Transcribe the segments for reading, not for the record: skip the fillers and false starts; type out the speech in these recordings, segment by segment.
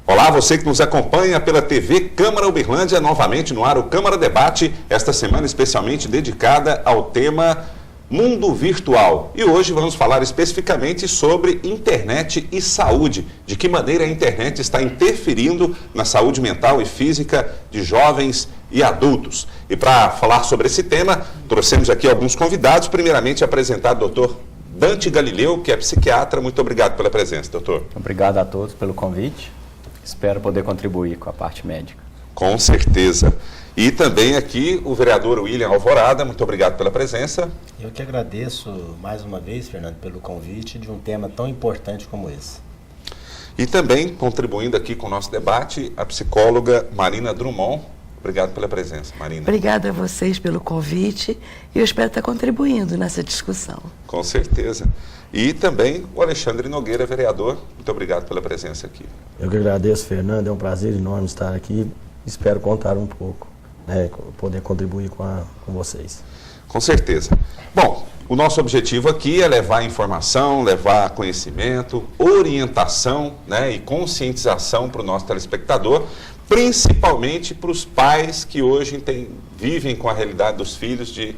Olá, você que nos acompanha pela TV Câmara Uberlândia, novamente no ar o Câmara Debate, esta semana especialmente dedicada ao tema Mundo Virtual. E hoje vamos falar especificamente sobre internet e saúde, de que maneira a internet está interferindo na saúde mental e física de jovens e adultos. E para falar sobre esse tema, trouxemos aqui alguns convidados, primeiramente apresentar o Dr. Dante Galileu, que é psiquiatra. Muito obrigado pela presença, doutor. Obrigado a todos pelo convite. Espero poder contribuir com a parte médica. Com certeza. E também aqui o vereador William Alvorada, muito obrigado pela presença. Eu que agradeço mais uma vez, Fernando, pelo convite de um tema tão importante como esse. E também contribuindo aqui com o nosso debate, a psicóloga Marina Drummond. Obrigado pela presença, Marina. Obrigada a vocês pelo convite e eu espero estar contribuindo nessa discussão. Com certeza. E também o Alexandre Nogueira, vereador. Muito obrigado pela presença aqui. Eu que agradeço, Fernando. É um prazer enorme estar aqui. Espero contar um pouco, poder contribuir com vocês. Com certeza. Bom, o nosso objetivo aqui é levar informação, levar conhecimento, orientação, e conscientização para o nosso telespectador, principalmente para os pais que hoje vivem com a realidade dos filhos de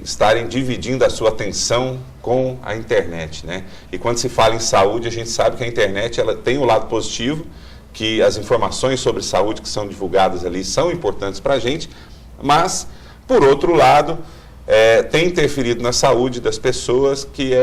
estarem dividindo a sua atenção com a internet, E quando se fala em saúde, a gente sabe que a internet ela tem o lado positivo, que as informações sobre saúde que são divulgadas ali são importantes para a gente, mas, por outro lado, tem interferido na saúde das pessoas que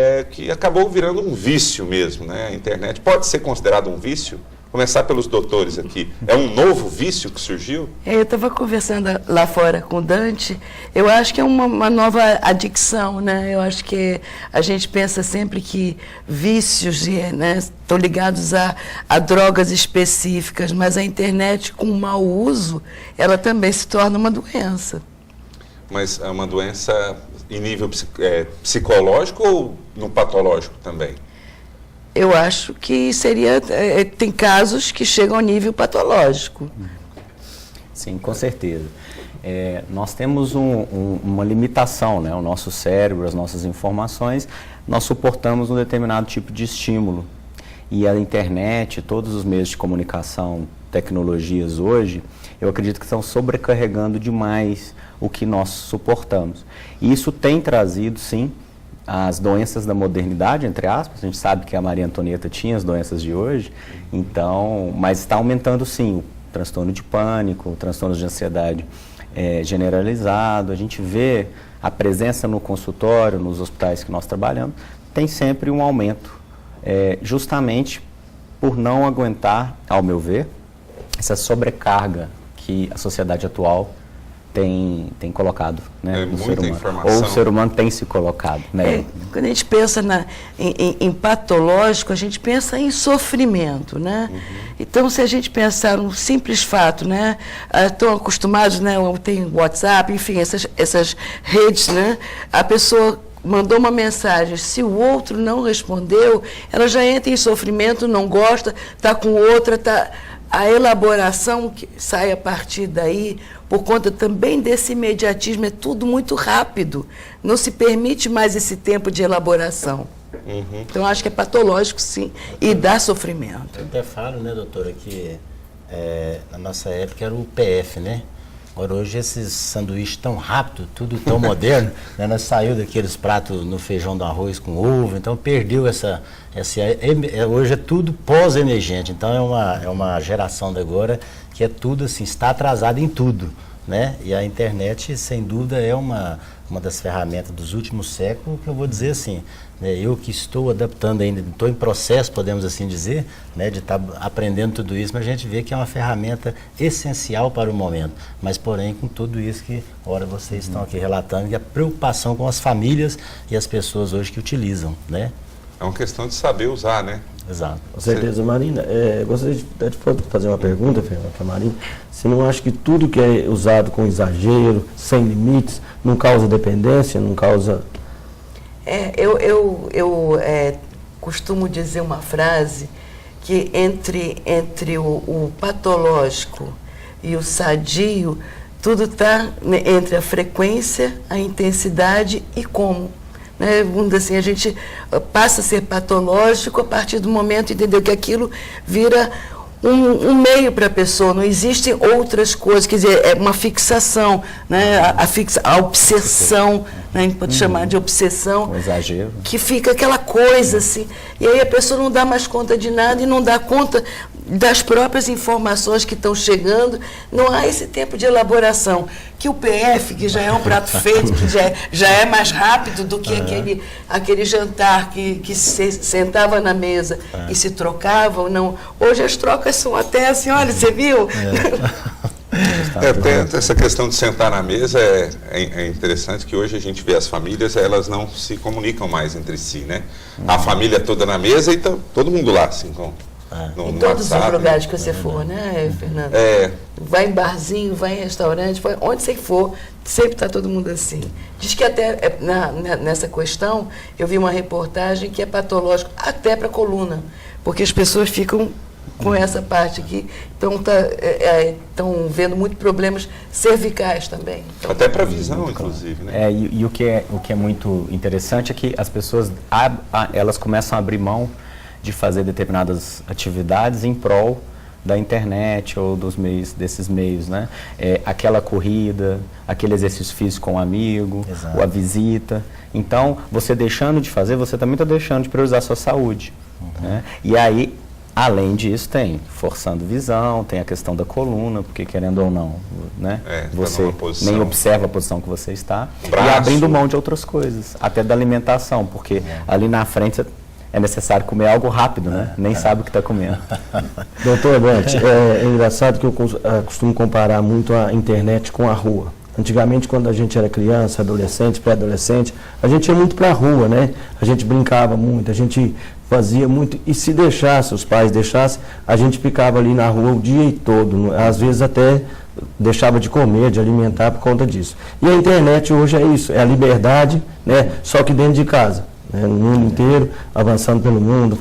acabou virando um vício mesmo, A internet pode ser considerado um vício? Começar pelos doutores aqui. É um novo vício que surgiu? Eu estava conversando lá fora com o Dante. Eu acho que é uma nova adicção, Eu acho que a gente pensa sempre que vícios estão ligados a drogas específicas, mas a internet, com mau uso, ela também se torna uma doença. Mas é uma doença em nível psicológico ou no patológico também? Eu acho que tem casos que chegam ao nível patológico. Sim, com certeza. Nós temos uma limitação, O nosso cérebro, as nossas informações, nós suportamos um determinado tipo de estímulo. E a internet, todos os meios de comunicação, tecnologias hoje, eu acredito que estão sobrecarregando demais o que nós suportamos. E isso tem trazido, sim, as doenças da modernidade, entre aspas. A gente sabe que a Maria Antonieta tinha as doenças de hoje, mas está aumentando sim o transtorno de pânico, o transtorno de ansiedade generalizado. A gente vê a presença no consultório, nos hospitais que nós trabalhamos, tem sempre um aumento, justamente por não aguentar, ao meu ver, essa sobrecarga que a sociedade atual tem colocado no ser humano. Informação. Ou o ser humano tem se colocado. Quando a gente pensa em patológico, a gente pensa em sofrimento, Uhum. Então, se a gente pensar um simples fato, estão acostumados, tem WhatsApp, enfim, essas redes, A pessoa mandou uma mensagem, se o outro não respondeu, ela já entra em sofrimento, não gosta, está com outra, a elaboração que sai a partir daí, por conta também desse imediatismo, é tudo muito rápido. Não se permite mais esse tempo de elaboração. Uhum. Então, acho que é patológico, sim, e dá sofrimento. Eu até falo, doutora, que na nossa época era o PF, Agora, hoje, esses sanduíches tão rápidos, tudo tão moderno, Nós saiu daqueles pratos no feijão do arroz com ovo, então perdeu hoje é tudo pós-emergente, então é uma geração de agora que é tudo assim, está atrasada em tudo, E a internet, sem dúvida, é uma das ferramentas dos últimos séculos, que eu vou dizer assim, eu que estou adaptando ainda, estou em processo, podemos assim dizer, de estar aprendendo tudo isso, mas a gente vê que é uma ferramenta essencial para o momento, mas porém com tudo isso que, ora, vocês estão aqui relatando, e a preocupação com as famílias e as pessoas hoje que utilizam, É uma questão de saber usar, Exato. Com certeza, Marina. Gostaria de fazer uma pergunta, Fernando, para a Marina. Você não acha que tudo que é usado com exagero, sem limites, não causa dependência, não causa... Eu costumo dizer uma frase que entre o patológico e o sadio, tudo está entre a frequência, a intensidade e como. Vamos dizer assim, a gente passa a ser patológico a partir do momento, entendeu, que aquilo vira um meio para a pessoa, não existem outras coisas, quer dizer, é uma fixação, né? A obsessão, né? A gente pode chamar de obsessão, Um exagero. que fica aquela coisa assim, e aí a pessoa não dá mais conta de nada e não dá conta das próprias informações que estão chegando, não há esse tempo de elaboração, que o PF, que já é um prato feito, que já é mais rápido do que aquele jantar que se sentava na mesa e se trocavam, não. Hoje as trocas são até assim, olha, você viu? Até essa questão de sentar na mesa é interessante, que hoje a gente vê as famílias, elas não se comunicam mais entre si, né? A família toda na mesa e todo mundo lá, assim, Em todos os lugares que você for, né, Fernando? Vai em barzinho, vai em restaurante, onde você for, sempre está todo mundo assim. Diz que até nessa questão, eu vi uma reportagem que é patológico até para a coluna, porque as pessoas ficam com essa parte aqui, estão vendo muitos problemas cervicais também. Então, até para a visão, inclusive, né? E o que é muito interessante é que as pessoas elas começam a abrir mão de fazer determinadas atividades em prol da internet ou desses meios, né? Aquela corrida, aquele exercício físico com um amigo, ou a visita. Então, você deixando de fazer, você também está deixando de priorizar a sua saúde. Né? E aí, além disso, tem forçando visão, tem a questão da coluna, porque querendo ou não, né? Você nem observa a posição que você está. Braço. E abrindo mão de outras coisas, até da alimentação, porque ali na frente é necessário comer algo rápido, né? Nem sabe o que está comendo. Doutor Dante, é engraçado que eu costumo comparar muito a internet com a rua. Antigamente, quando a gente era criança, adolescente, pré-adolescente, a gente ia muito para a rua, né? A gente brincava muito, a gente fazia muito, e se deixasse, os pais deixassem, a gente ficava ali na rua o dia todo, às vezes até deixava de comer, de alimentar por conta disso. E a internet hoje é isso, é a liberdade, né? Só que dentro de casa. No mundo inteiro, avançando pelo mundo,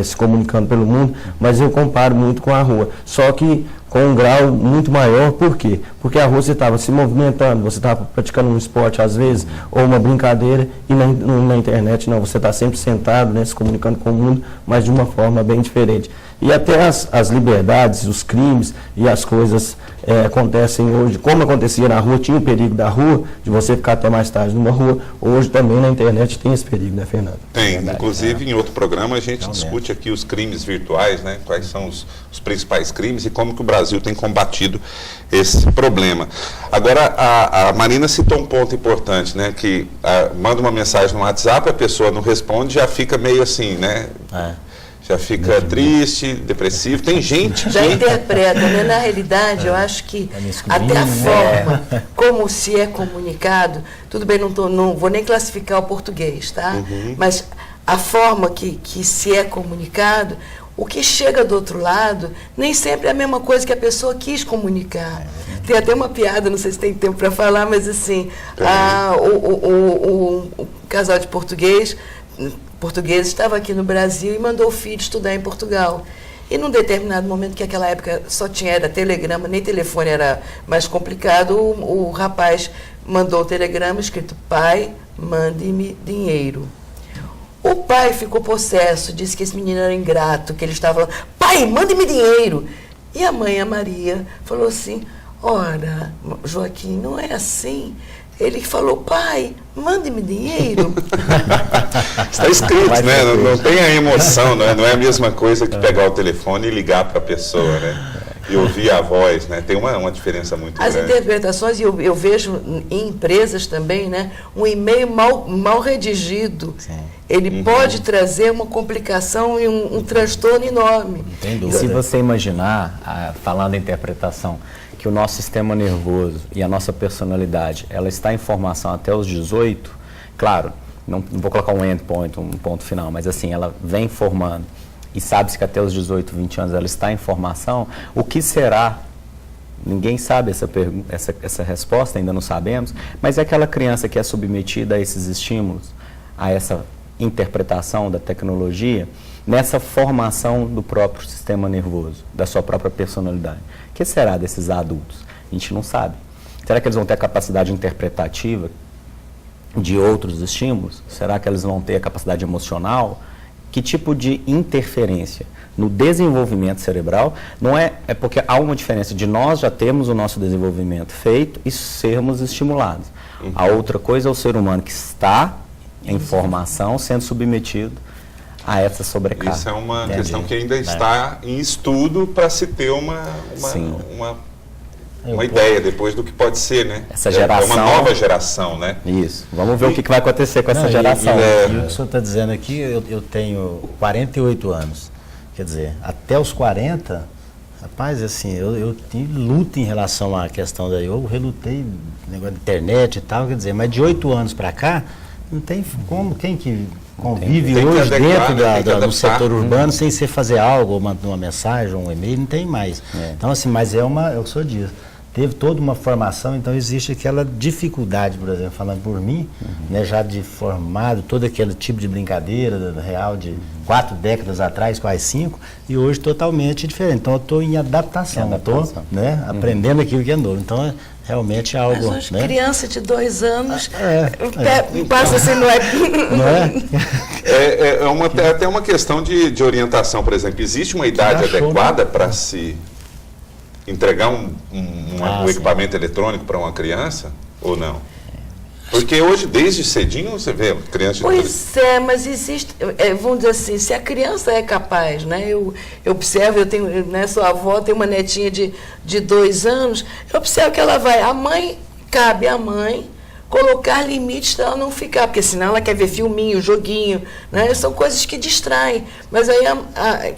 se comunicando pelo mundo, mas eu comparo muito com a rua. Só que com um grau muito maior, por quê? Porque a rua você estava se movimentando, você estava praticando um esporte às vezes, ou uma brincadeira, e na internet não, você está sempre sentado, né, se comunicando com o mundo, mas de uma forma bem diferente. E até as liberdades, os crimes e as coisas acontecem hoje, como acontecia na rua, tinha o perigo da rua, de você ficar até mais tarde numa rua, hoje também na internet tem esse perigo, né, Fernando? Tem, inclusive em outro programa a gente discute aqui os crimes virtuais, né, quais são os principais crimes e como que o Brasil tem combatido esse problema. Agora, a Marina citou um ponto importante, né, que manda uma mensagem no WhatsApp, a pessoa não responde, já fica meio assim, né? Já fica triste, depressivo. Tem gente já interpreta, né? Na realidade, eu acho que até a forma como se é comunicado, tudo bem, não vou nem classificar o português, tá? Mas a forma que se é comunicado, o que chega do outro lado, nem sempre é a mesma coisa que a pessoa quis comunicar. Tem até uma piada, não sei se tem tempo para falar, mas assim, o casal de português estava aqui no Brasil e mandou o filho estudar em Portugal. E num determinado momento, que naquela época só era telegrama, nem telefone era mais complicado, o rapaz mandou o telegrama escrito: pai, mande-me dinheiro. O pai ficou possesso, disse que esse menino era ingrato, que ele estava falando: pai, mande-me dinheiro. E a mãe, a Maria, falou assim: ora, Joaquim, não é assim. Ele falou: pai, mande-me dinheiro. Está escrito, né? Não tem a emoção, né? Não é a mesma coisa que pegar o telefone e ligar para a pessoa, né? E ouvir a voz, né? Tem uma diferença muito grande. As interpretações, eu vejo em empresas também, né? Um e-mail mal redigido, ele pode trazer uma complicação e um transtorno enorme. E se você imaginar, falando em interpretação, que o nosso sistema nervoso e a nossa personalidade, ela está em formação até os 18, claro, não vou colocar um endpoint, um ponto final, mas assim, ela vem formando, e sabe-se que até os 18, 20 anos ela está em formação, o que será? Ninguém sabe essa resposta, ainda não sabemos, mas é aquela criança que é submetida a esses estímulos, a essa interpretação da tecnologia, nessa formação do próprio sistema nervoso, da sua própria personalidade. O que será desses adultos? A gente não sabe. Será que eles vão ter a capacidade interpretativa de outros estímulos? Será que eles vão ter a capacidade emocional Que tipo de interferência no desenvolvimento cerebral? Não é porque há uma diferença de nós já termos o nosso desenvolvimento feito e sermos estimulados. A outra coisa é o ser humano que está em formação sendo submetido a essa sobrecarga. Isso é uma questão que ainda está em estudo para se ter uma ideia depois do que pode ser, né? Essa geração, é uma nova geração, né? Isso. Vamos ver o que vai acontecer com essa geração. E o que o senhor está dizendo aqui, eu tenho 48 anos. Quer dizer, até os 40, rapaz, assim, eu luto em relação à questão daí. Eu relutei negócio de internet e tal, quer dizer, mas de 8 anos para cá, não tem como, quem que convive tem hoje que adequar, dentro do setor urbano sem ser fazer algo, ou mandar uma mensagem, um e-mail, não tem mais. Então, assim, mas é o que o senhor diz. Teve toda uma formação, então existe aquela dificuldade, por exemplo, falando por mim, né, já de formado, todo aquele tipo de brincadeira real de 4 décadas atrás, quase 5, e hoje totalmente diferente. Então eu estou em adaptação, estou aprendendo aquilo que é novo. Então realmente é algo... Mas hoje, né? criança de 2 anos, passa assim, não é... Não é? É até uma questão de orientação, por exemplo. Existe uma idade adequada para se entregar um equipamento eletrônico para uma criança ou não? Porque hoje, desde cedinho, você vê criança... Pois é, mas existe, vamos dizer assim, se a criança é capaz, né? Eu observo, eu tenho, né, sou avó, tenho uma netinha de 2 anos, eu observo que ela vai, cabe à mãe colocar limites para ela não ficar, porque senão ela quer ver filminho, joguinho, né? São coisas que distraem, mas aí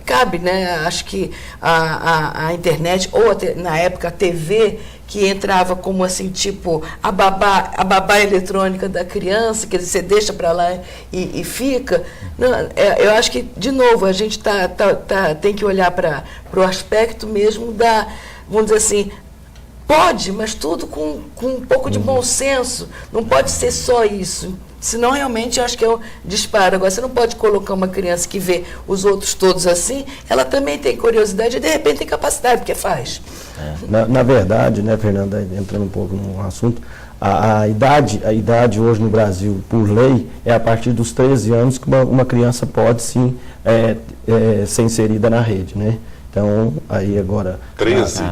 cabe, né? Acho que a internet, ou na época a TV, que entrava como assim, tipo, a babá eletrônica da criança, que você deixa para lá e fica. Não, eu acho que, de novo, a gente tem que olhar para o aspecto mesmo da, vamos dizer assim, pode, mas tudo com um pouco de bom senso. Não pode ser só isso. Senão, realmente, eu acho que é um disparo. Agora, você não pode colocar uma criança que vê os outros todos assim, ela também tem curiosidade e, de repente, tem capacidade, porque faz. Na verdade, né, Fernanda, entrando um pouco no assunto, a idade hoje no Brasil, por lei, é a partir dos 13 anos que uma criança pode, sim, ser inserida na rede, né? Então, aí agora...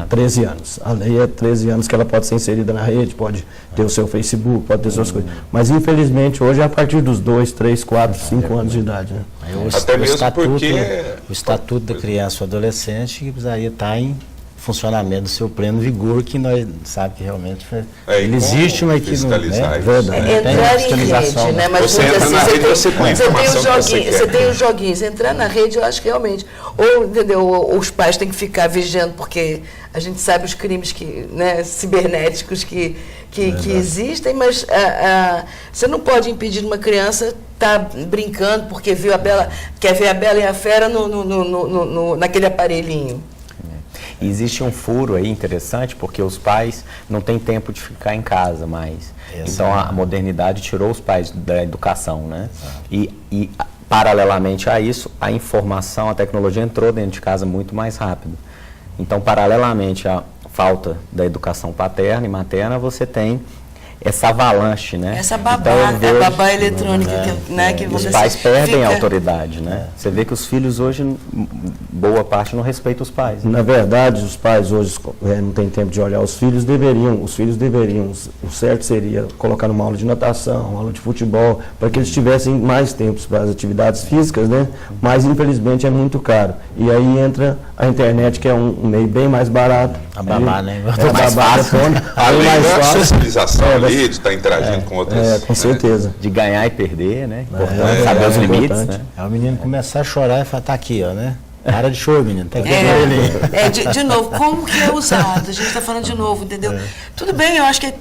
13 anos. A lei é 13 anos que ela pode ser inserida na rede, pode ter o seu Facebook, pode ter suas coisas. Mas, infelizmente, hoje é a partir dos 2, 3, 4, 5 anos de idade. Né? Até mesmo porque... O Estatuto da Criança e Adolescente que precisaria estar em funcionamento do seu pleno vigor, que nós sabemos que realmente ele existe, mas que não é verdade. Entrar em rede, né? Mas você entra na rede, você põe você tem os joguinhos. Entrar na rede, eu acho que realmente, ou, entendeu, os pais têm que ficar vigiando, porque a gente sabe os crimes cibernéticos que existem, mas você não pode impedir uma criança estar brincando porque quer ver a Bela e a Fera naquele aparelhinho. Existe um furo aí interessante, porque os pais não têm tempo de ficar em casa mais. Então, a modernidade tirou os pais da educação, né? E, paralelamente a isso, a informação, a tecnologia entrou dentro de casa muito mais rápido. Então, paralelamente à falta da educação paterna e materna, você tem essa avalanche, né? Essa babá eletrônica, que os pais perdem a autoridade, né? Você vê que os filhos hoje, boa parte, não respeitam os pais. Na verdade, os pais hoje não têm tempo de olhar os filhos deveriam, o certo seria colocar numa aula de natação, uma aula de futebol, para que eles tivessem mais tempo para as atividades físicas, né? Mas, infelizmente, é muito caro. E aí entra a internet, que é um meio bem mais barato. A babá, né? Mais fácil. Além da socialização, de estar interagindo com outras... com certeza. De ganhar e perder, né? Importante saber os limites, né? É o menino começar a chorar e falar, tá aqui, ó, né? Para de choro, menino. Tem que ele. De novo, como que é usado? A gente está falando de novo, entendeu? Tudo bem, eu acho que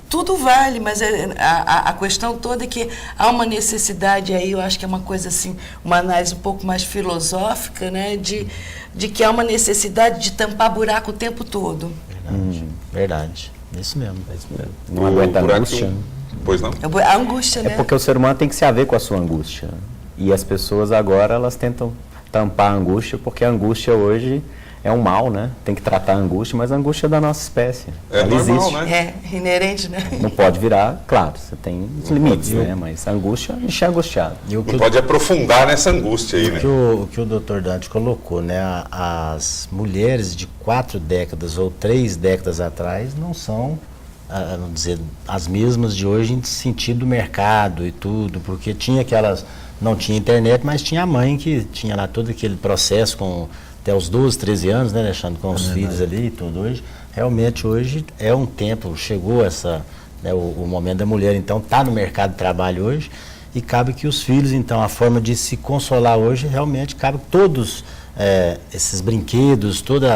tudo vale, mas a questão toda é que há uma necessidade aí, eu acho que é uma coisa assim, uma análise um pouco mais filosófica, né? De que há uma necessidade de tampar buraco o tempo todo. Verdade. Isso mesmo. Não aguenta a angústia. Pois não? A angústia, né? É porque o ser humano tem que se haver com a sua angústia. E as pessoas agora, elas tentam tampar a angústia, porque a angústia hoje é um mal, né? Tem que tratar a angústia, mas a angústia é da nossa espécie. É Ela normal, existe. né? É inerente, né? Não pode virar, claro, você tem os limites, né? Mas a angústia, enche angustiado. E o que Não pode aprofundar nessa angústia aí, né? o que o Dr. Dante colocou, né? As mulheres de 4 décadas ou 3 décadas atrás não são, vamos dizer, as mesmas de hoje em sentido do mercado e tudo, porque tinha aquelas, não tinha internet, mas tinha a mãe que tinha lá todo aquele processo com até os 12, 13 anos, né, Alexandre, com os filhos ali e tudo. Realmente hoje é um tempo, chegou essa, né, o momento da mulher, então, está no mercado de trabalho hoje, e cabe que os filhos, então, a forma de se consolar hoje, realmente cabe todos esses brinquedos, todo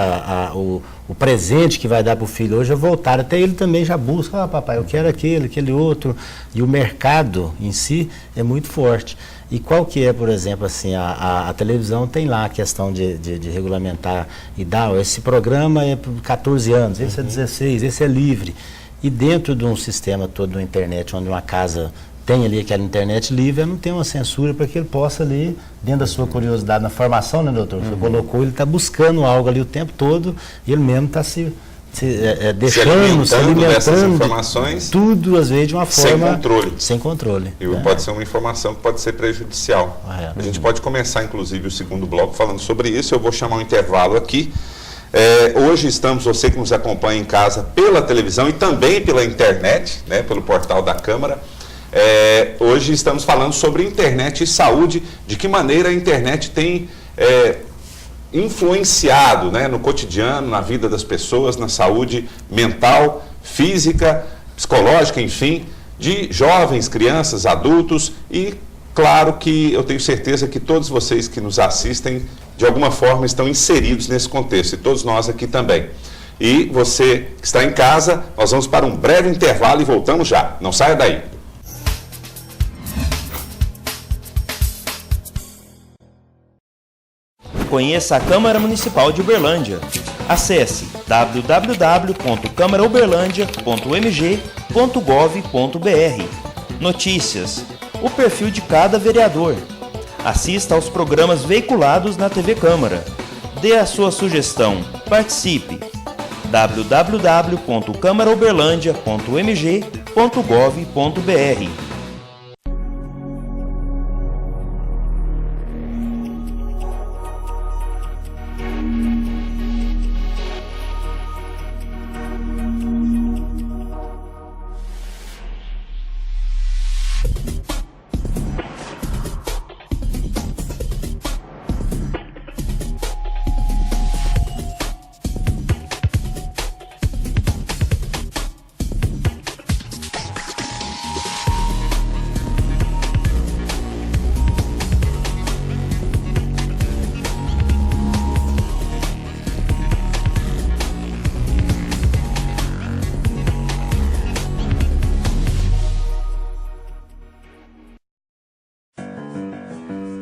o presente que vai dar para o filho hoje é voltar, até ele também já busca, papai, eu quero aquele outro, e o mercado em si é muito forte. E qual que é, por exemplo, assim, a televisão tem lá a questão de regulamentar e dar, esse programa é por 14 anos, esse é 16, esse é livre. E dentro de um sistema todo da internet, onde uma casa tem ali aquela internet livre, não tem uma censura para que ele possa ali, dentro da sua curiosidade na formação, né, doutor? Você colocou, ele está buscando algo ali o tempo todo e ele mesmo está deixando, se alimentando dessas informações, tudo às vezes de uma forma sem controle. E pode ser uma informação que pode ser prejudicial. A gente pode começar, inclusive, o segundo bloco falando sobre isso. Eu vou chamar um intervalo aqui. Hoje estamos, você que nos acompanha em casa pela televisão e também pela internet, né, pelo portal da Câmara. Hoje estamos falando sobre internet e saúde, de que maneira a internet tem influenciado, né, no cotidiano, na vida das pessoas, na saúde mental, física, psicológica, enfim, de jovens, crianças, adultos e, claro que eu tenho certeza que todos vocês que nos assistem, de alguma forma, estão inseridos nesse contexto e todos nós aqui também. E você que está em casa, nós vamos para um breve intervalo e voltamos já. Não saia daí. Conheça a Câmara Municipal de Uberlândia. Acesse www.câmarauberlandia.mg.gov.br. Notícias. O perfil de cada vereador. Assista aos programas veiculados na TV Câmara. Dê a sua sugestão. Participe. www.câmarauberlandia.mg.gov.br.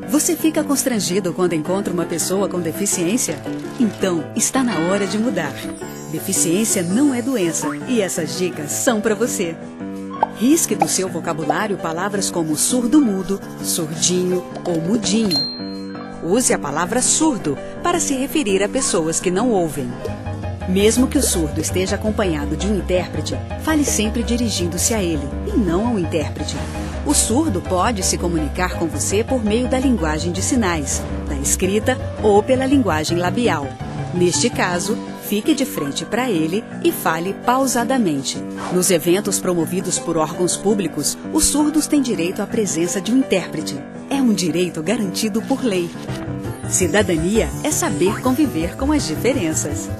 Você fica constrangido quando encontra uma pessoa com deficiência? Então, está na hora de mudar. Deficiência não é doença e essas dicas são para você. Risque do seu vocabulário palavras como surdo-mudo, surdinho ou mudinho. Use a palavra surdo para se referir a pessoas que não ouvem. Mesmo que o surdo esteja acompanhado de um intérprete, fale sempre dirigindo-se a ele e não ao intérprete. O surdo pode se comunicar com você por meio da linguagem de sinais, da escrita ou pela linguagem labial. Neste caso, fique de frente para ele e fale pausadamente. Nos eventos promovidos por órgãos públicos, os surdos têm direito à presença de um intérprete. É um direito garantido por lei. Cidadania é saber conviver com as diferenças.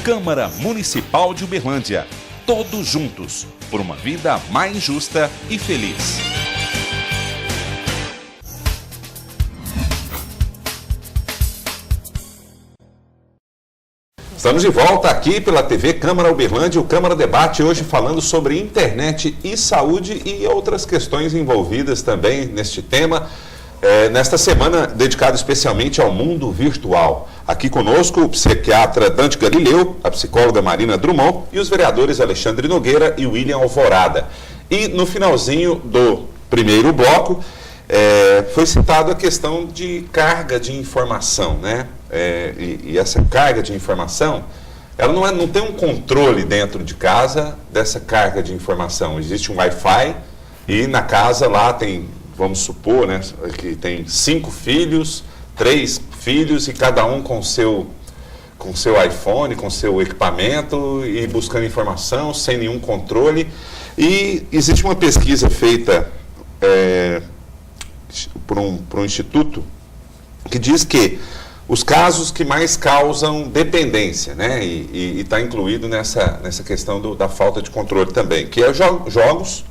Câmara Municipal de Uberlândia. Todos juntos, por uma vida mais justa e feliz. Estamos de volta aqui pela TV Câmara Uberlândia, o Câmara Debate, hoje falando sobre internet e saúde e outras questões envolvidas também neste tema, nesta semana dedicada especialmente ao mundo virtual. Aqui conosco o psiquiatra Dante Galileu, a psicóloga Marina Drummond e os vereadores Alexandre Nogueira e William Alvorada. E no finalzinho do primeiro bloco, foi citada a questão de carga de informação, né? E essa carga de informação, ela não tem um controle dentro de casa dessa carga de informação. Existe um Wi-Fi e na casa lá tem, vamos supor, né, que tem 5 filhos, 3 filhos e cada um com seu iPhone, com seu equipamento e buscando informação sem nenhum controle. E existe uma pesquisa feita por um instituto que diz que os casos que mais causam dependência, né, e está incluído nessa questão da falta de controle também, que é jogos,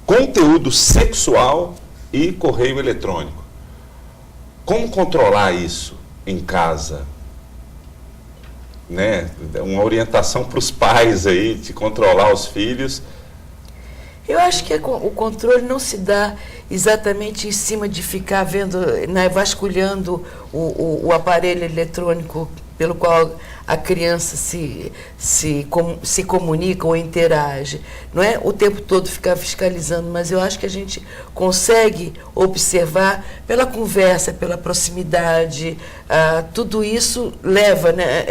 conteúdo sexual e correio eletrônico. Como controlar isso em casa? Né? Uma orientação para os pais aí de controlar os filhos. Eu acho que o controle não se dá exatamente em cima de ficar vendo, né, vasculhando o aparelho eletrônico pelo qual a criança se comunica ou interage. Não é o tempo todo ficar fiscalizando, mas eu acho que a gente consegue observar pela conversa, pela proximidade, tudo isso leva, né,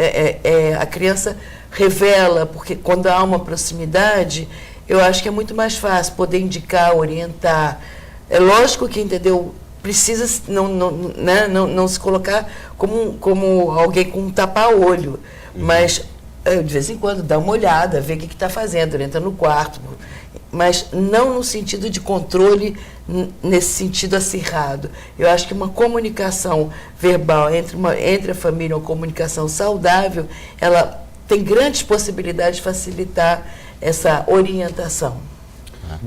a criança revela, porque quando há uma proximidade, eu acho que é muito mais fácil poder indicar, orientar. É lógico que, entendeu, precisa não se colocar como alguém com um tapa-olho, mas de vez em quando dá uma olhada, ver o que está fazendo, entra no quarto, mas não no sentido de controle, nesse sentido acirrado. Eu acho que uma comunicação verbal entre a família, uma comunicação saudável, ela tem grandes possibilidades de facilitar essa orientação.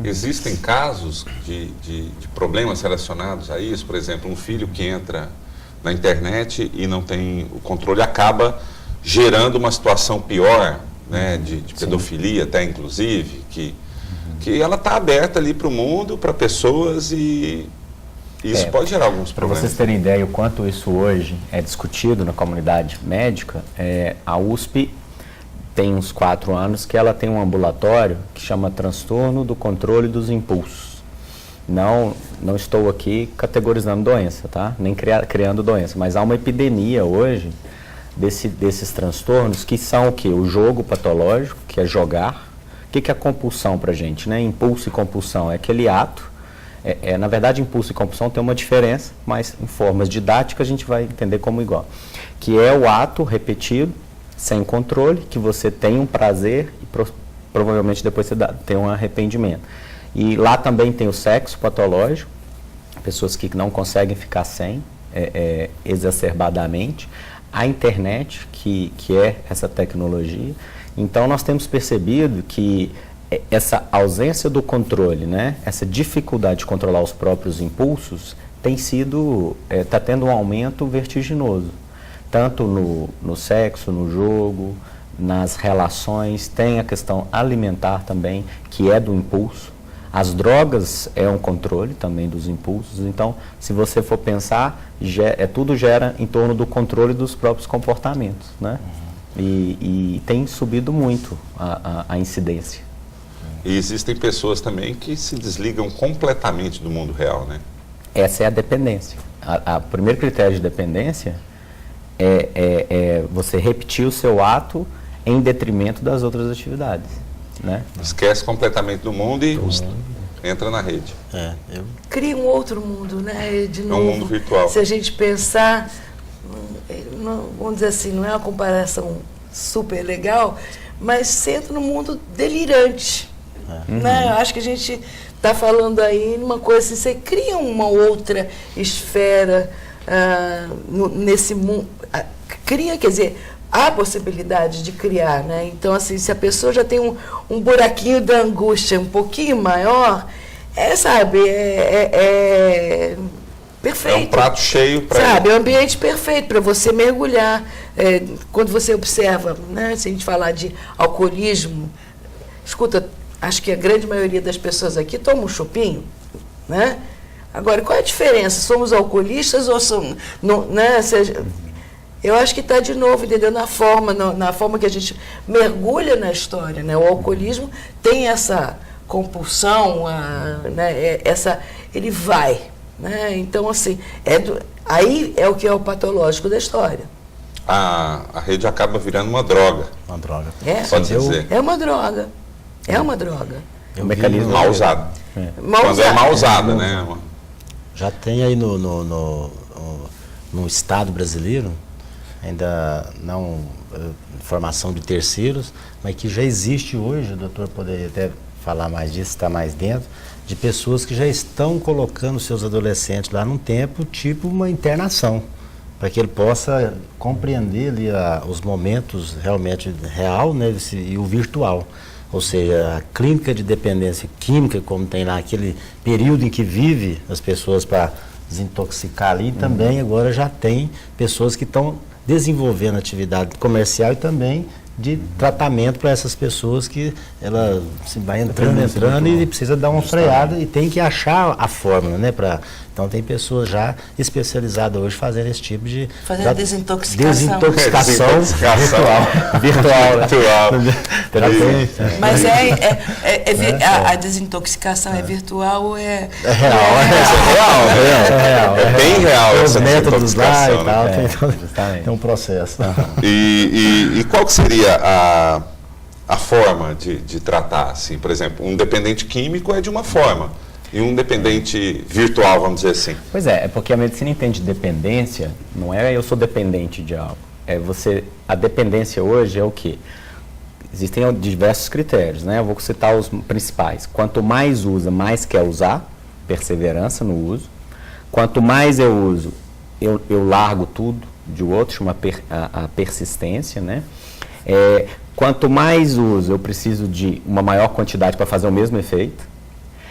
Existem casos de problemas relacionados a isso? Por exemplo, um filho que entra na internet e não tem o controle acaba gerando uma situação pior, né, de pedofilia até inclusive, que ela está aberta ali para o mundo, para pessoas e isso pode gerar alguns problemas. Para vocês terem ideia o quanto isso hoje é discutido na comunidade médica, a USP tem uns 4 anos que ela tem um ambulatório que chama transtorno do controle dos impulsos. Não estou aqui categorizando doença, tá? Nem criando doença, mas há uma epidemia hoje desses transtornos que são o quê? O jogo patológico, que é jogar. O que é compulsão para a gente, né? Impulso e compulsão é aquele ato. Na verdade, impulso e compulsão tem uma diferença, mas em formas didáticas a gente vai entender como igual. Que é o ato repetido, sem controle, que você tem um prazer e provavelmente depois você tem um arrependimento. E lá também tem o sexo patológico, pessoas que não conseguem ficar sem, exacerbadamente. A internet, que é essa tecnologia. Então nós temos percebido que essa ausência do controle, né, essa dificuldade de controlar os próprios impulsos, está tendo um aumento vertiginoso. Tanto no sexo, no jogo, nas relações, tem a questão alimentar também, que é do impulso. As drogas é um controle também dos impulsos. Então, se você for pensar, tudo gera em torno do controle dos próprios comportamentos, né? E tem subido muito a incidência. E existem pessoas também que se desligam completamente do mundo real, né? Essa é a dependência. O primeiro critério de dependência é você repetir o seu ato em detrimento das outras atividades, né? Esquece completamente do mundo e entra na rede. Cria um outro mundo, né? De novo, um mundo virtual. Se a gente pensar, vamos dizer assim, não é uma comparação super legal, mas senta no mundo delirante. Né? Eu acho que a gente está falando aí numa coisa assim, você cria uma outra esfera nesse mundo. Cria, quer dizer, há possibilidade de criar, né? Então, assim, se a pessoa já tem um buraquinho da angústia um pouquinho maior, perfeito. É um prato cheio para Sabe, é um ambiente perfeito para você mergulhar. Quando você observa, né, se a gente falar de alcoolismo, escuta, acho que a grande maioria das pessoas aqui toma um chopinho, né? Agora, qual é a diferença? Somos alcoolistas ou somos... né, eu acho que está de novo, entendeu? Na forma que a gente mergulha na história, né? O alcoolismo tem essa compulsão, né? Ele vai, né? Então, assim, aí é o que é o patológico da história. A rede acaba virando uma droga. Uma droga. Pode dizer. É uma droga. É uma droga. Um mecanismo Mal usado. Quando é mal usada, né? Já tem aí no Estado brasileiro, ainda não informação de terceiros, mas que já existe hoje, o doutor poderia até falar mais disso, está mais dentro, de pessoas que já estão colocando seus adolescentes lá num tempo, tipo uma internação, para que ele possa compreender ali os momentos realmente real, né, e o virtual. Ou seja, a clínica de dependência química, como tem lá aquele período em que vive as pessoas para desintoxicar ali, também agora já tem pessoas que estão desenvolvendo atividade comercial e também de tratamento para essas pessoas que ela vai entrando e precisa dar uma freada e tem que achar a fórmula, né? Então tem pessoas já especializadas hoje fazendo esse tipo de... Fazendo desintoxicação. Desintoxicação virtual. Mas a desintoxicação é virtual ou é... É real. É bem real Os essa métodos lá e tal, Justamente. tem um processo. E qual que seria a forma de tratar, assim? Por exemplo, um dependente químico é de uma forma, e um dependente virtual, vamos dizer assim. Pois é porque a medicina entende dependência, não é eu sou dependente de algo. A dependência hoje é o quê? Existem diversos critérios, né? Eu vou citar os principais. Quanto mais usa, mais quer usar, perseverança no uso. Quanto mais eu uso, eu largo tudo de outro, chama a persistência, né? Quanto mais uso, eu preciso de uma maior quantidade para fazer o mesmo efeito.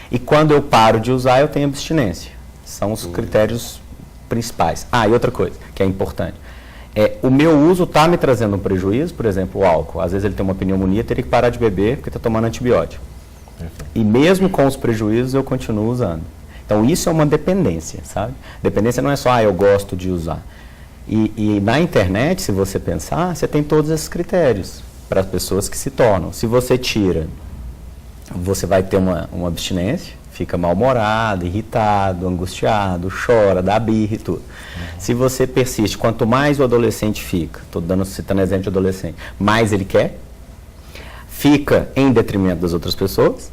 E quando eu paro de usar, eu tenho abstinência. São os critérios principais. E outra coisa que é importante. O meu uso está me trazendo um prejuízo, por exemplo, o álcool. Às vezes ele tem uma pneumonia, teria que parar de beber porque está tomando antibiótico. E mesmo com os prejuízos, eu continuo usando. Então, isso é uma dependência, sabe? Dependência não é só, eu gosto de usar. E na internet, se você pensar, você tem todos esses critérios para as pessoas que se tornam. Se você tira, você vai ter uma abstinência, fica mal-humorado, irritado, angustiado, chora, dá birra e tudo. Se você persiste, quanto mais o adolescente fica, estou citando exemplo de adolescente, mais ele quer, fica em detrimento das outras pessoas,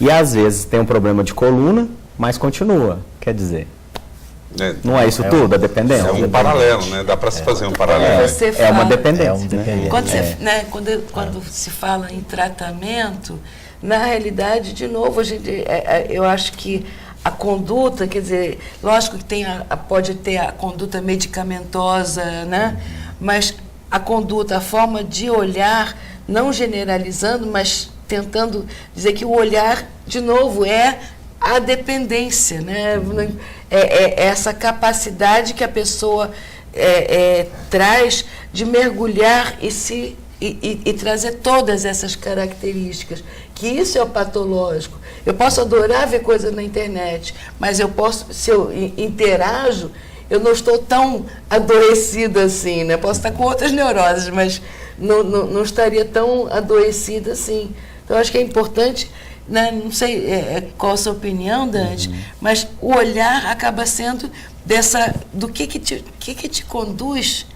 e às vezes tem um problema de coluna, mas continua. Quer dizer, não é isso tudo, a dependência? É um paralelo, né? Dá para se fazer um paralelo. É uma dependência. Quando se fala em tratamento, na realidade, de novo, eu acho que a conduta, quer dizer, lógico que pode ter a conduta medicamentosa, né? Mas a conduta, a forma de olhar, não generalizando, mas tentando dizer que o olhar, de novo, é a dependência, né? É essa capacidade que a pessoa traz de mergulhar e trazer todas essas características, que isso é o patológico. Eu posso adorar ver coisas na internet, mas se eu interajo, eu não estou tão adoecida assim, né? Posso estar com outras neuroses, mas não estaria tão adoecida assim. Então, acho que é importante, né? Não sei qual a sua opinião, Dante, mas o olhar acaba sendo do que te conduz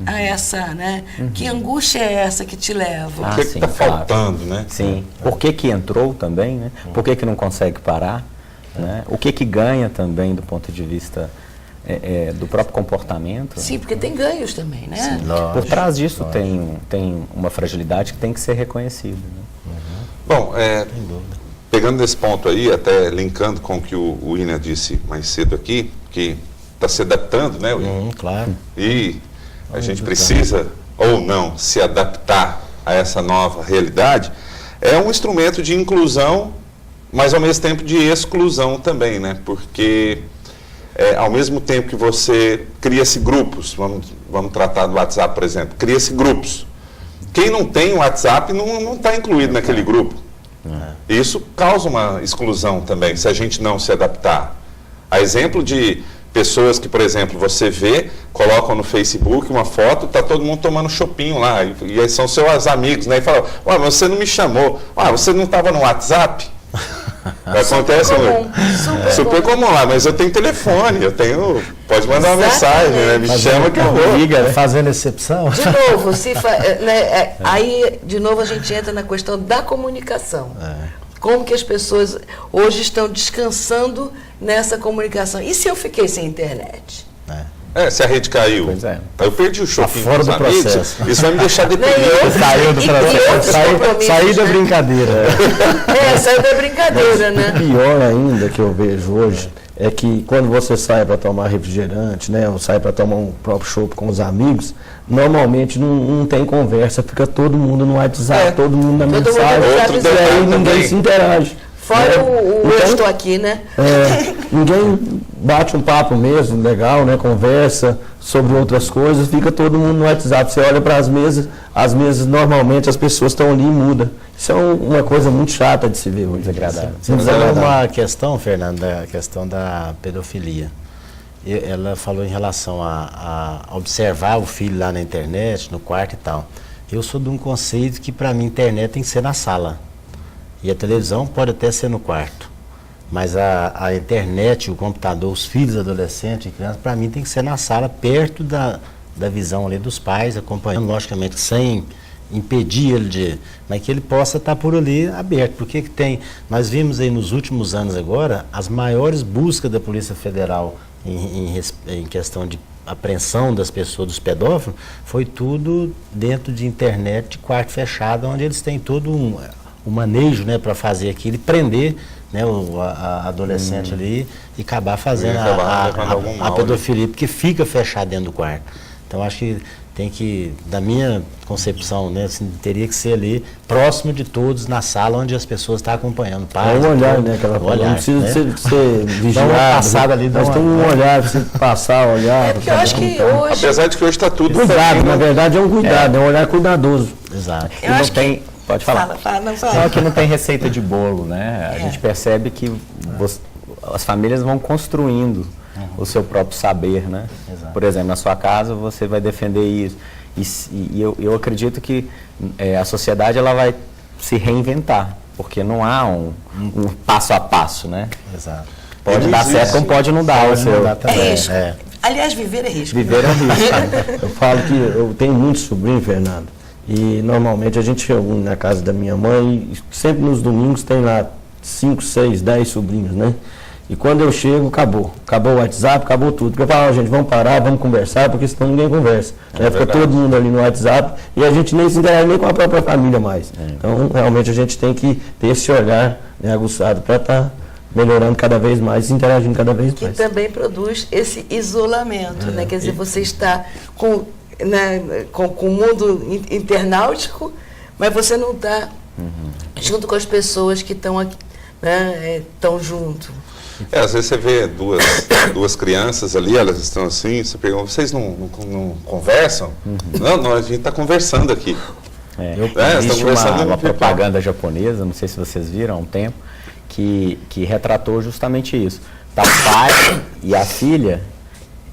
a essa, né? Que angústia é essa que te leva? O que está faltando, né? Sim. Por que entrou também, né? Por que não consegue parar? Né? O que ganha também do ponto de vista do próprio comportamento? Sim, porque tem ganhos também, né? Sim, lógico, por trás disso tem uma fragilidade que tem que ser reconhecida. Né? Bom, pegando nesse ponto aí, até linkando com o que o William disse mais cedo aqui, que está se adaptando, né, William? Claro. E a gente precisa ou não se adaptar a essa nova realidade, é um instrumento de inclusão, mas ao mesmo tempo de exclusão também, né? Porque ao mesmo tempo que você cria-se grupos, vamos tratar do WhatsApp, por exemplo, cria-se grupos. Quem não tem o WhatsApp não está incluído naquele grupo. Isso causa uma exclusão também, se a gente não se adaptar. A exemplo de pessoas que, por exemplo, você vê, colocam no Facebook uma foto, está todo mundo tomando chopinho lá, e aí são seus amigos, né? E falam, mas você não me chamou, você não estava no WhatsApp? Acontece super comum lá, mas eu tenho telefone, pode mandar uma mensagem, né? Me chama que eu vou. Liga, fazendo exceção. De novo, aí de novo a gente entra na questão da comunicação. Como que as pessoas hoje estão descansando nessa comunicação? E se eu fiquei sem internet? Se a rede caiu, Pois é. eu perdi o shopping fora do amigos, processo. isso vai me deixar deprimido. Saiu do processo. Sair da brincadeira. Saiu da brincadeira, né? Pior ainda que eu vejo hoje é que quando você sai para tomar refrigerante, né, ou sai para tomar um próprio chopp com os amigos, normalmente não tem conversa, fica todo mundo no WhatsApp, todo mundo na mensagem, e aí ninguém se interage. Fora eu estou aqui, né? Ninguém bate um papo mesmo, legal, né? Conversa sobre outras coisas, fica todo mundo no WhatsApp. Você olha para as mesas normalmente as pessoas estão ali e muda. Isso é uma coisa muito chata de se ver hoje. Desagradável. Você falou uma questão, Fernando, a questão da pedofilia. Ela falou em relação a observar o filho lá na internet, no quarto e tal. Eu sou de um conceito que para mim a internet tem que ser na sala. E a televisão pode até ser no quarto. Mas a internet, o computador, os filhos adolescentes e crianças, para mim tem que ser na sala, perto da visão ali dos pais, acompanhando, logicamente, sem impedir ele mas que ele possa estar por ali aberto. Porque que tem, nós vimos aí nos últimos anos agora, as maiores buscas da Polícia Federal em questão de apreensão das pessoas, dos pedófilos, foi tudo dentro de internet, de quarto fechado, onde eles têm todo um manejo, né, para fazer aquilo e prender, né, a adolescente ali e acabar fazendo a pedofilia, porque fica fechado dentro do quarto. Então acho que tem que, da minha concepção, né, assim, teria que ser ali próximo de todos, na sala onde as pessoas estão acompanhando. É um olhar, né? Aquela olhar, não precisa né? ser vigiado. Ali, mas tem um olhar, você passar, olhar. Porque eu acho que hoje... Apesar de que hoje está tudo... Cuidado, na verdade é um cuidado, é um olhar cuidadoso. Exato. Eu acho que... Pode falar. Fala. Só que não tem receita de bolo, né? A gente percebe que as famílias vão construindo o seu próprio saber, né? Exato. Por exemplo, na sua casa você vai defender isso. E eu acredito que a sociedade ela vai se reinventar, porque não há um passo a passo, né? Exato. Pode dar certo como pode não dar. É risco. Aliás, viver é risco. Viver é um risco. Eu falo que eu tenho muitos sobrinhos, Fernando, e normalmente a gente reúne na casa da minha mãe e sempre nos domingos tem lá 5, 6, 10 sobrinhos, né? E quando eu chego, acabou o WhatsApp, acabou tudo. Porque eu falo, gente, vamos parar, vamos conversar, porque senão ninguém conversa. Fica todo mundo ali no WhatsApp e a gente nem se interage nem com a própria família mais. Então, realmente, a gente tem que ter esse olhar, né, aguçado para estar melhorando cada vez mais, interagindo cada vez mais. Que também produz esse isolamento, né? Quer dizer, você está com o mundo internautico, mas você não está junto com as pessoas que estão aqui, né, estão junto. Às vezes você vê duas crianças ali, elas estão assim, você pergunta, vocês não conversam? Não, a gente está conversando aqui. Existe uma propaganda japonesa, não sei se vocês viram há um tempo, que retratou justamente isso. Tá o pai e a filha,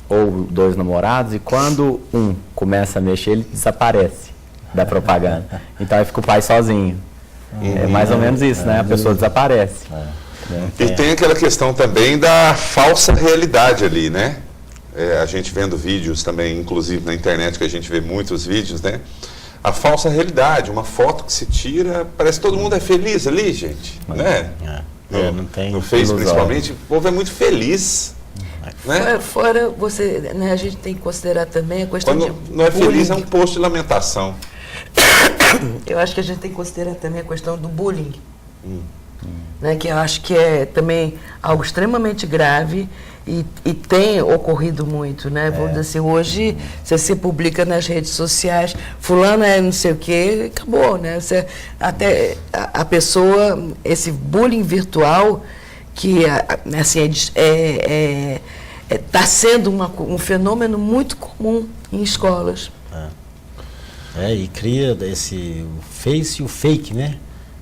ou dois namorados, e quando um começa a mexer, ele desaparece da propaganda. Então aí fica o pai sozinho. É mais ou menos isso, né? A pessoa desaparece. E tem aquela questão também da falsa realidade ali, né? A gente vendo vídeos também, inclusive na internet, que a gente vê muitos vídeos, né? A falsa realidade, uma foto que se tira, parece que todo mundo é feliz ali, gente, né? Não tem no Face, principalmente, o povo é muito feliz. Né? Fora você, né, a gente tem que considerar também a questão Quando não é feliz, é um posto de lamentação. Eu acho que a gente tem que considerar também a questão do bullying. né, que eu acho que é também algo extremamente grave e tem ocorrido muito, né? Vamos dizer assim, hoje, se você publica nas redes sociais, fulano é não sei o quê, acabou, né? Até a pessoa, esse bullying virtual, que assim, está sendo um fenômeno muito comum em escolas. E cria o face e o fake, né?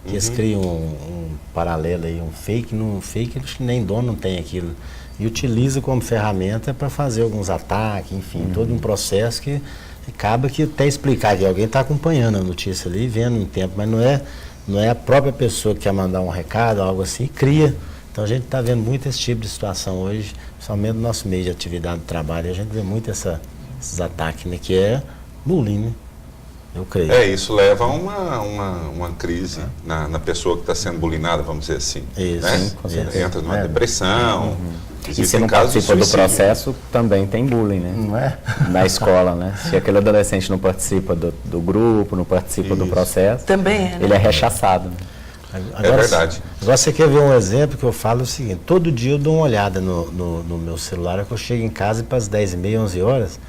Que eles criam um paralelo aí, um fake eles nem dono não tem aquilo. E utiliza como ferramenta para fazer alguns ataques, enfim, todo um processo que acaba que até explicar que alguém está acompanhando a notícia ali, vendo em tempo, mas não é a própria pessoa que quer mandar um recado, algo assim, cria. Então a gente está vendo muito esse tipo de situação hoje, principalmente no nosso meio de atividade de trabalho, a gente vê muito esses ataques, né, que é bullying, né? Eu creio. Isso leva a uma crise na pessoa que está sendo bulinada, vamos dizer assim. Isso, né? sim, com certeza. Entra numa depressão. E se não participa do processo, também tem bullying, né? Não é? Na escola, né? Se aquele adolescente não participa do grupo, não participa do processo, também é, né? Ele é rechaçado. Agora, é verdade. Agora você quer ver um exemplo que eu falo o seguinte, todo dia eu dou uma olhada no meu celular, que eu chego em casa para as 10h30, 11 horas,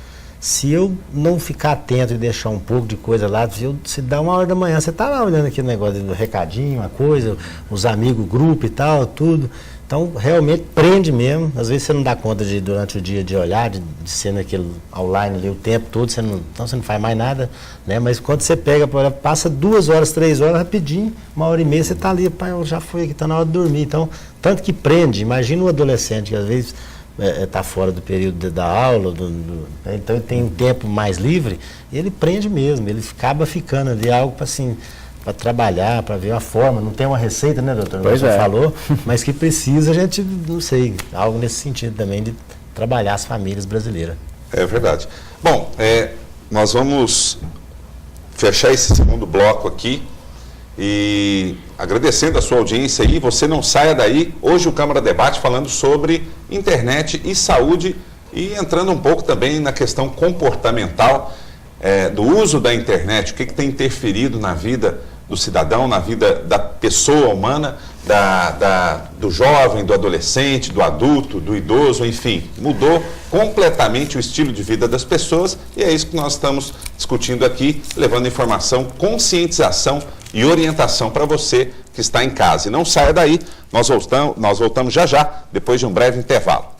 se eu não ficar atento e deixar um pouco de coisa lá, se dá 1h da manhã, você está lá olhando aquele negócio do recadinho, uma coisa, os amigos, grupo e tal, tudo. Então, realmente prende mesmo. Às vezes você não dá conta durante o dia de olhar, de ser naquele online ali o tempo todo, então você não faz mais nada, né? Mas quando você pega, passa 2 horas, 3 horas, rapidinho, 1h30 você está ali, pai, eu já fui aqui, está na hora de dormir. Então, tanto que prende, imagina um adolescente que às vezes está fora do período da aula, então ele tem um tempo mais livre, ele prende mesmo, ele acaba ficando ali algo para assim, para trabalhar, para ver a forma, não tem uma receita, né, doutor? Pois Você é. falou, mas que precisa a gente, não sei, algo nesse sentido também de trabalhar as famílias brasileiras. É verdade. Bom, nós vamos fechar esse segundo bloco aqui e agradecendo a sua audiência aí, você não saia daí. Hoje o Câmara Debate falando sobre internet e saúde e entrando um pouco também na questão comportamental do uso da internet, o que tem interferido na vida do cidadão, na vida da pessoa humana, do jovem, do adolescente, do adulto, do idoso, enfim, mudou completamente o estilo de vida das pessoas e é isso que nós estamos discutindo aqui, levando informação, conscientização e orientação para você que está em casa. E não saia daí, nós voltamos já, depois de um breve intervalo.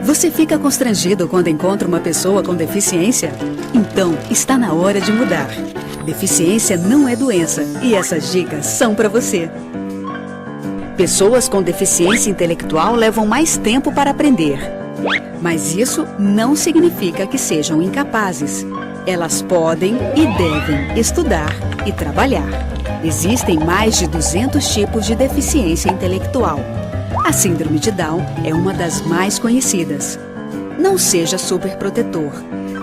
Você fica constrangido quando encontra uma pessoa com deficiência? Então, está na hora de mudar. Deficiência não é doença e essas dicas são para você. Pessoas com deficiência intelectual levam mais tempo para aprender. Mas isso não significa que sejam incapazes. Elas podem e devem estudar e trabalhar. Existem mais de 200 tipos de deficiência intelectual. A síndrome de Down é uma das mais conhecidas. Não seja superprotetor.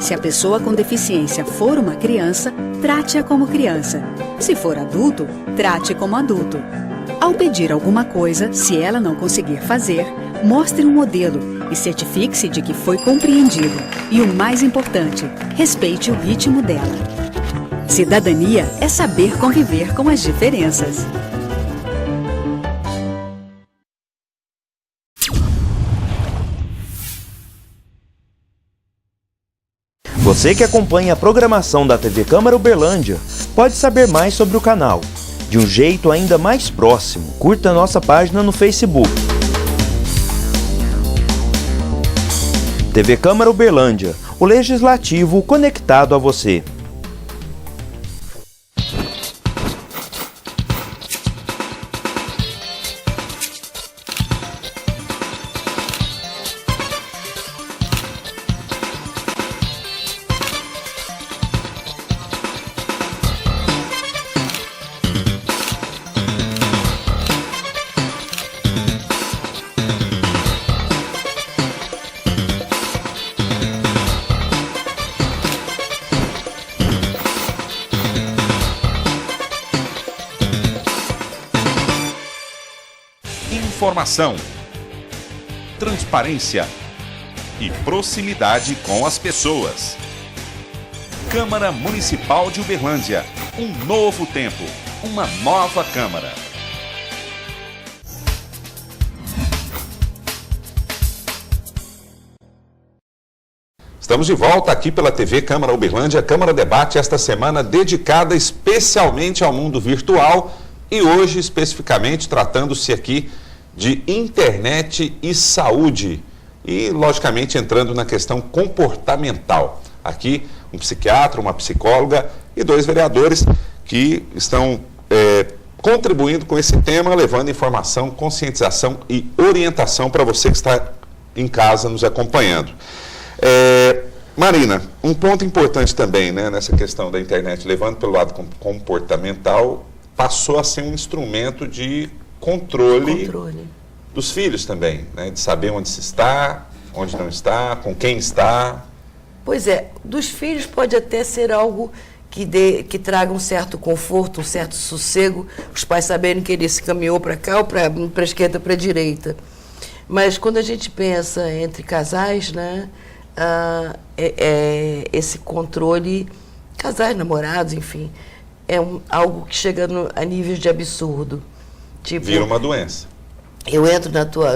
Se a pessoa com deficiência for uma criança, trate-a como criança. Se for adulto, trate como adulto. Ao pedir alguma coisa, se ela não conseguir fazer, mostre um modelo e certifique-se de que foi compreendido. E o mais importante, respeite o ritmo dela. Cidadania é saber conviver com as diferenças. Você que acompanha a programação da TV Câmara Uberlândia pode saber mais sobre o canal. De um jeito ainda mais próximo, curta nossa página no Facebook. TV Câmara Uberlândia, o legislativo conectado a você. informação, transparência e proximidade com as pessoas. Câmara Municipal de Uberlândia, um novo tempo, uma nova Câmara. Estamos de volta aqui pela TV Câmara Uberlândia, Câmara Debate, esta semana dedicada especialmente ao mundo virtual e hoje especificamente tratando-se aqui de internet e saúde e logicamente entrando na questão comportamental. Aqui um psiquiatra, uma psicóloga e 2 vereadores que estão contribuindo com esse tema, levando informação, conscientização e orientação para você que está em casa nos acompanhando. Marina, um ponto importante também, né, nessa questão da internet, levando pelo lado comportamental, passou a ser um instrumento de controle dos filhos também, né, de saber onde se está, onde não está, com quem está. Pois é, dos filhos pode até ser algo que traga um certo conforto, um certo sossego, os pais saberem que ele se caminhou para cá ou para a esquerda ou para a direita. Mas quando a gente pensa entre casais, né, esse controle, casais, namorados, enfim, algo que chega a níveis de absurdo. Tipo, vira uma doença. Eu entro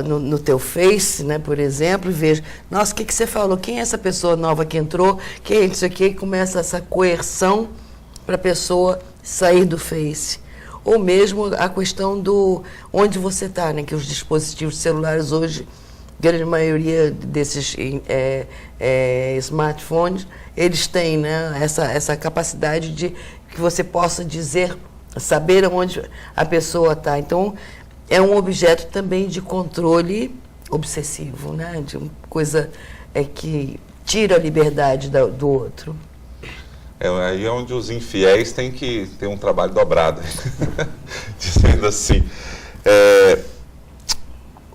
no teu Face, né, por exemplo, e vejo, nossa, o que você falou? Quem é essa pessoa nova que entrou? Quem é isso aqui? E começa essa coerção para a pessoa sair do Face. Ou mesmo a questão do onde você está, né, que os dispositivos celulares hoje, grande maioria desses smartphones, eles têm, né, essa capacidade de que você possa saber onde a pessoa está. Então, é um objeto também de controle obsessivo, né, de uma coisa que tira a liberdade do outro. Aí é onde os infiéis têm que ter um trabalho dobrado, dizendo assim.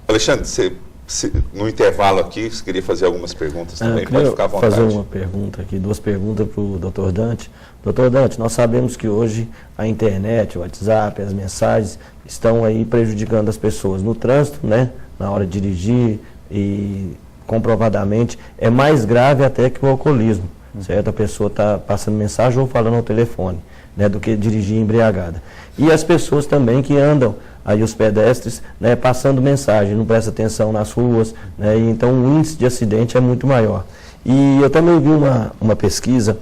Alexandre, você, no intervalo aqui, você queria fazer algumas perguntas também, pode ficar à vontade. Fazer uma pergunta aqui, 2 perguntas para o Dr. Dante. Dr. Dante, nós sabemos que hoje a internet, o WhatsApp, as mensagens estão aí prejudicando as pessoas no trânsito, né, na hora de dirigir e comprovadamente é mais grave até que o alcoolismo. Certo? A pessoa está passando mensagem ou falando ao telefone, né, do que dirigir embriagada. E as pessoas também que andam, aí os pedestres, né, passando mensagem, não prestam atenção nas ruas, né, e então o índice de acidente é muito maior. E eu também vi uma pesquisa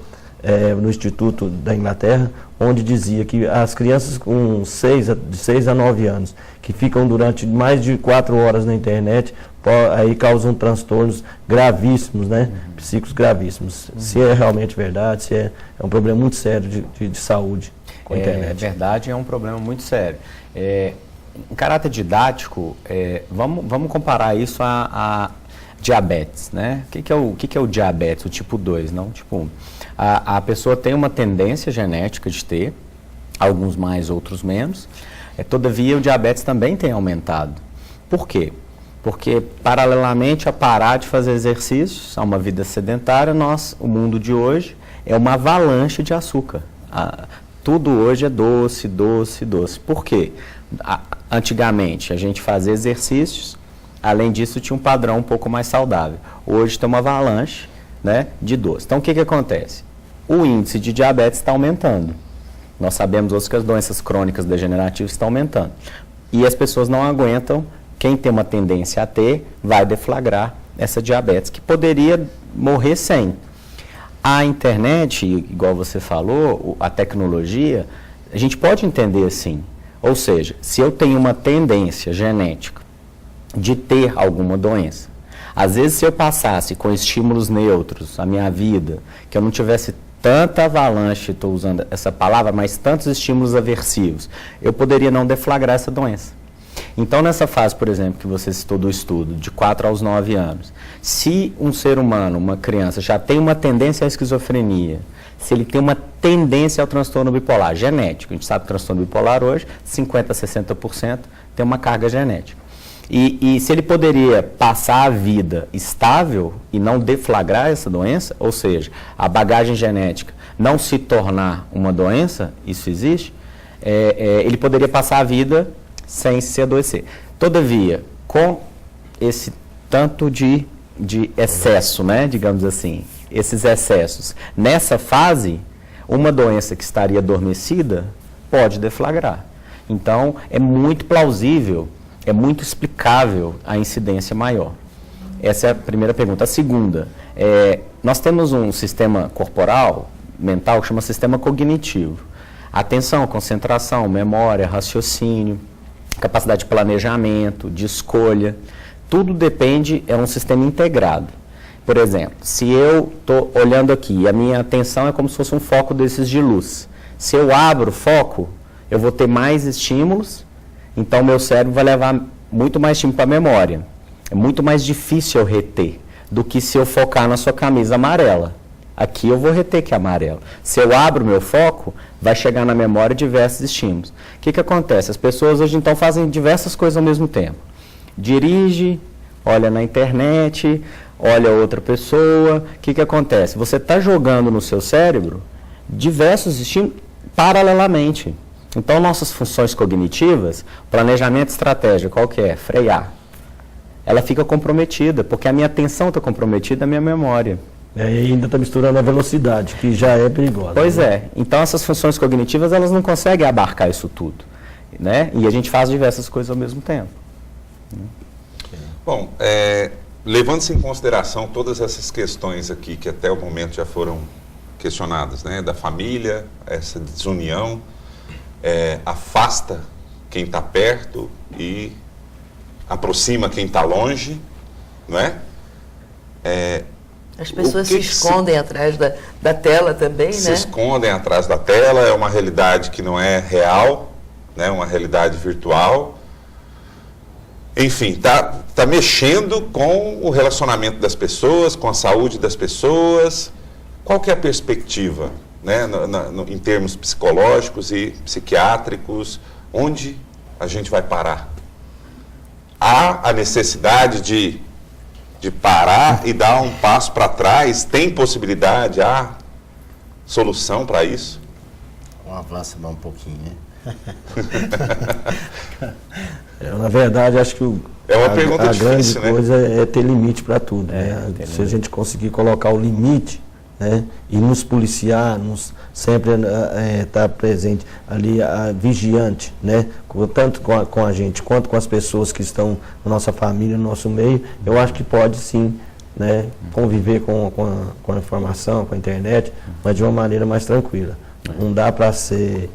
no Instituto da Inglaterra, onde dizia que as crianças de 6 a 9 anos, que ficam durante mais de 4 horas na internet, aí causam transtornos gravíssimos, né? Psíquicos gravíssimos. Se é realmente verdade, se é um problema muito sério de saúde com a internet. É verdade, é um problema muito sério. Em caráter didático, vamos comparar isso a diabetes, né? O que é o diabetes, o tipo 2, não o tipo 1? A pessoa tem uma tendência genética de ter, alguns mais, outros menos. Todavia, o diabetes também tem aumentado. Por quê? Porque, paralelamente a parar de fazer exercícios, a uma vida sedentária, o mundo de hoje é uma avalanche de açúcar. Tudo hoje é doce, doce, doce. Por quê? Antigamente, a gente fazia exercícios, além disso, tinha um padrão um pouco mais saudável. Hoje tem uma avalanche, né, de doce. Então, o que acontece? O índice de diabetes está aumentando. Nós sabemos hoje que as doenças crônicas degenerativas estão aumentando. E as pessoas não aguentam. Quem tem uma tendência a ter, vai deflagrar essa diabetes, que poderia morrer sem. A internet, igual você falou, a tecnologia, a gente pode entender assim. Ou seja, se eu tenho uma tendência genética de ter alguma doença, às vezes se eu passasse com estímulos neutros a minha vida, que eu não tivesse tanta avalanche, estou usando essa palavra, mas tantos estímulos aversivos, eu poderia não deflagrar essa doença. Então, nessa fase, por exemplo, que você citou do estudo, de 4 aos 9 anos, se um ser humano, uma criança, já tem uma tendência à esquizofrenia, se ele tem uma tendência ao transtorno bipolar genético, a gente sabe que o transtorno bipolar hoje, 50% a 60% tem uma carga genética. E se ele poderia passar a vida estável e não deflagrar essa doença, ou seja, a bagagem genética não se tornar uma doença, isso existe, ele poderia passar a vida sem se adoecer. Todavia, com esse tanto de excesso, né, digamos assim, esses excessos, nessa fase, uma doença que estaria adormecida pode deflagrar. Então, é muito plausível, é muito explicável a incidência maior. Essa é a primeira pergunta. A segunda, nós temos um sistema corporal, mental, que chama sistema cognitivo. Atenção, concentração, memória, raciocínio, capacidade de planejamento, de escolha, tudo depende, é um sistema integrado. Por exemplo, se eu estou olhando aqui e a minha atenção é como se fosse um foco desses de luz. Se eu abro o foco, eu vou ter mais estímulos, então meu cérebro vai levar muito mais estímulo para a memória. É muito mais difícil eu reter do que se eu focar na sua camisa amarela. Aqui eu vou reter que é amarelo. Se eu abro o meu foco, vai chegar na memória diversos estímulos. O que acontece? As pessoas hoje então fazem diversas coisas ao mesmo tempo. Dirige, olha na internet, olha outra pessoa. O que acontece? Você está jogando no seu cérebro diversos estímulos paralelamente. Então, nossas funções cognitivas, planejamento estratégico, qual que é? Frear. Ela fica comprometida, porque a minha atenção está comprometida, a minha memória. E ainda está misturando a velocidade, que já é perigosa. Pois é. Então, essas funções cognitivas, elas não conseguem abarcar isso tudo, né? E a gente faz diversas coisas ao mesmo tempo. Bom, levando-se em consideração todas essas questões aqui, que até o momento já foram questionadas, né? Da família, essa desunião, afasta quem está perto e aproxima quem está longe, não é? As pessoas se escondem atrás da tela também, se né? Se escondem atrás da tela, é uma realidade que não é real, né? Uma realidade virtual. Enfim, tá mexendo com o relacionamento das pessoas, com a saúde das pessoas. Qual que é a perspectiva, né? Em termos psicológicos e psiquiátricos, onde a gente vai parar? Há a necessidade de parar e dar um passo para trás? Tem possibilidade? Há solução para isso? Vamos avançar um pouquinho, né? Na verdade, acho que uma pergunta a difícil, grande coisa é ter limite para tudo. Né? Se a gente conseguir colocar o limite, né? E nos policiar, sempre estar presente ali, vigiante, né? Tanto com a gente quanto com as pessoas que estão na nossa família, no nosso meio, eu acho que pode sim, né? Conviver com a informação, com a internet, mas de uma maneira mais tranquila. Não dá para ser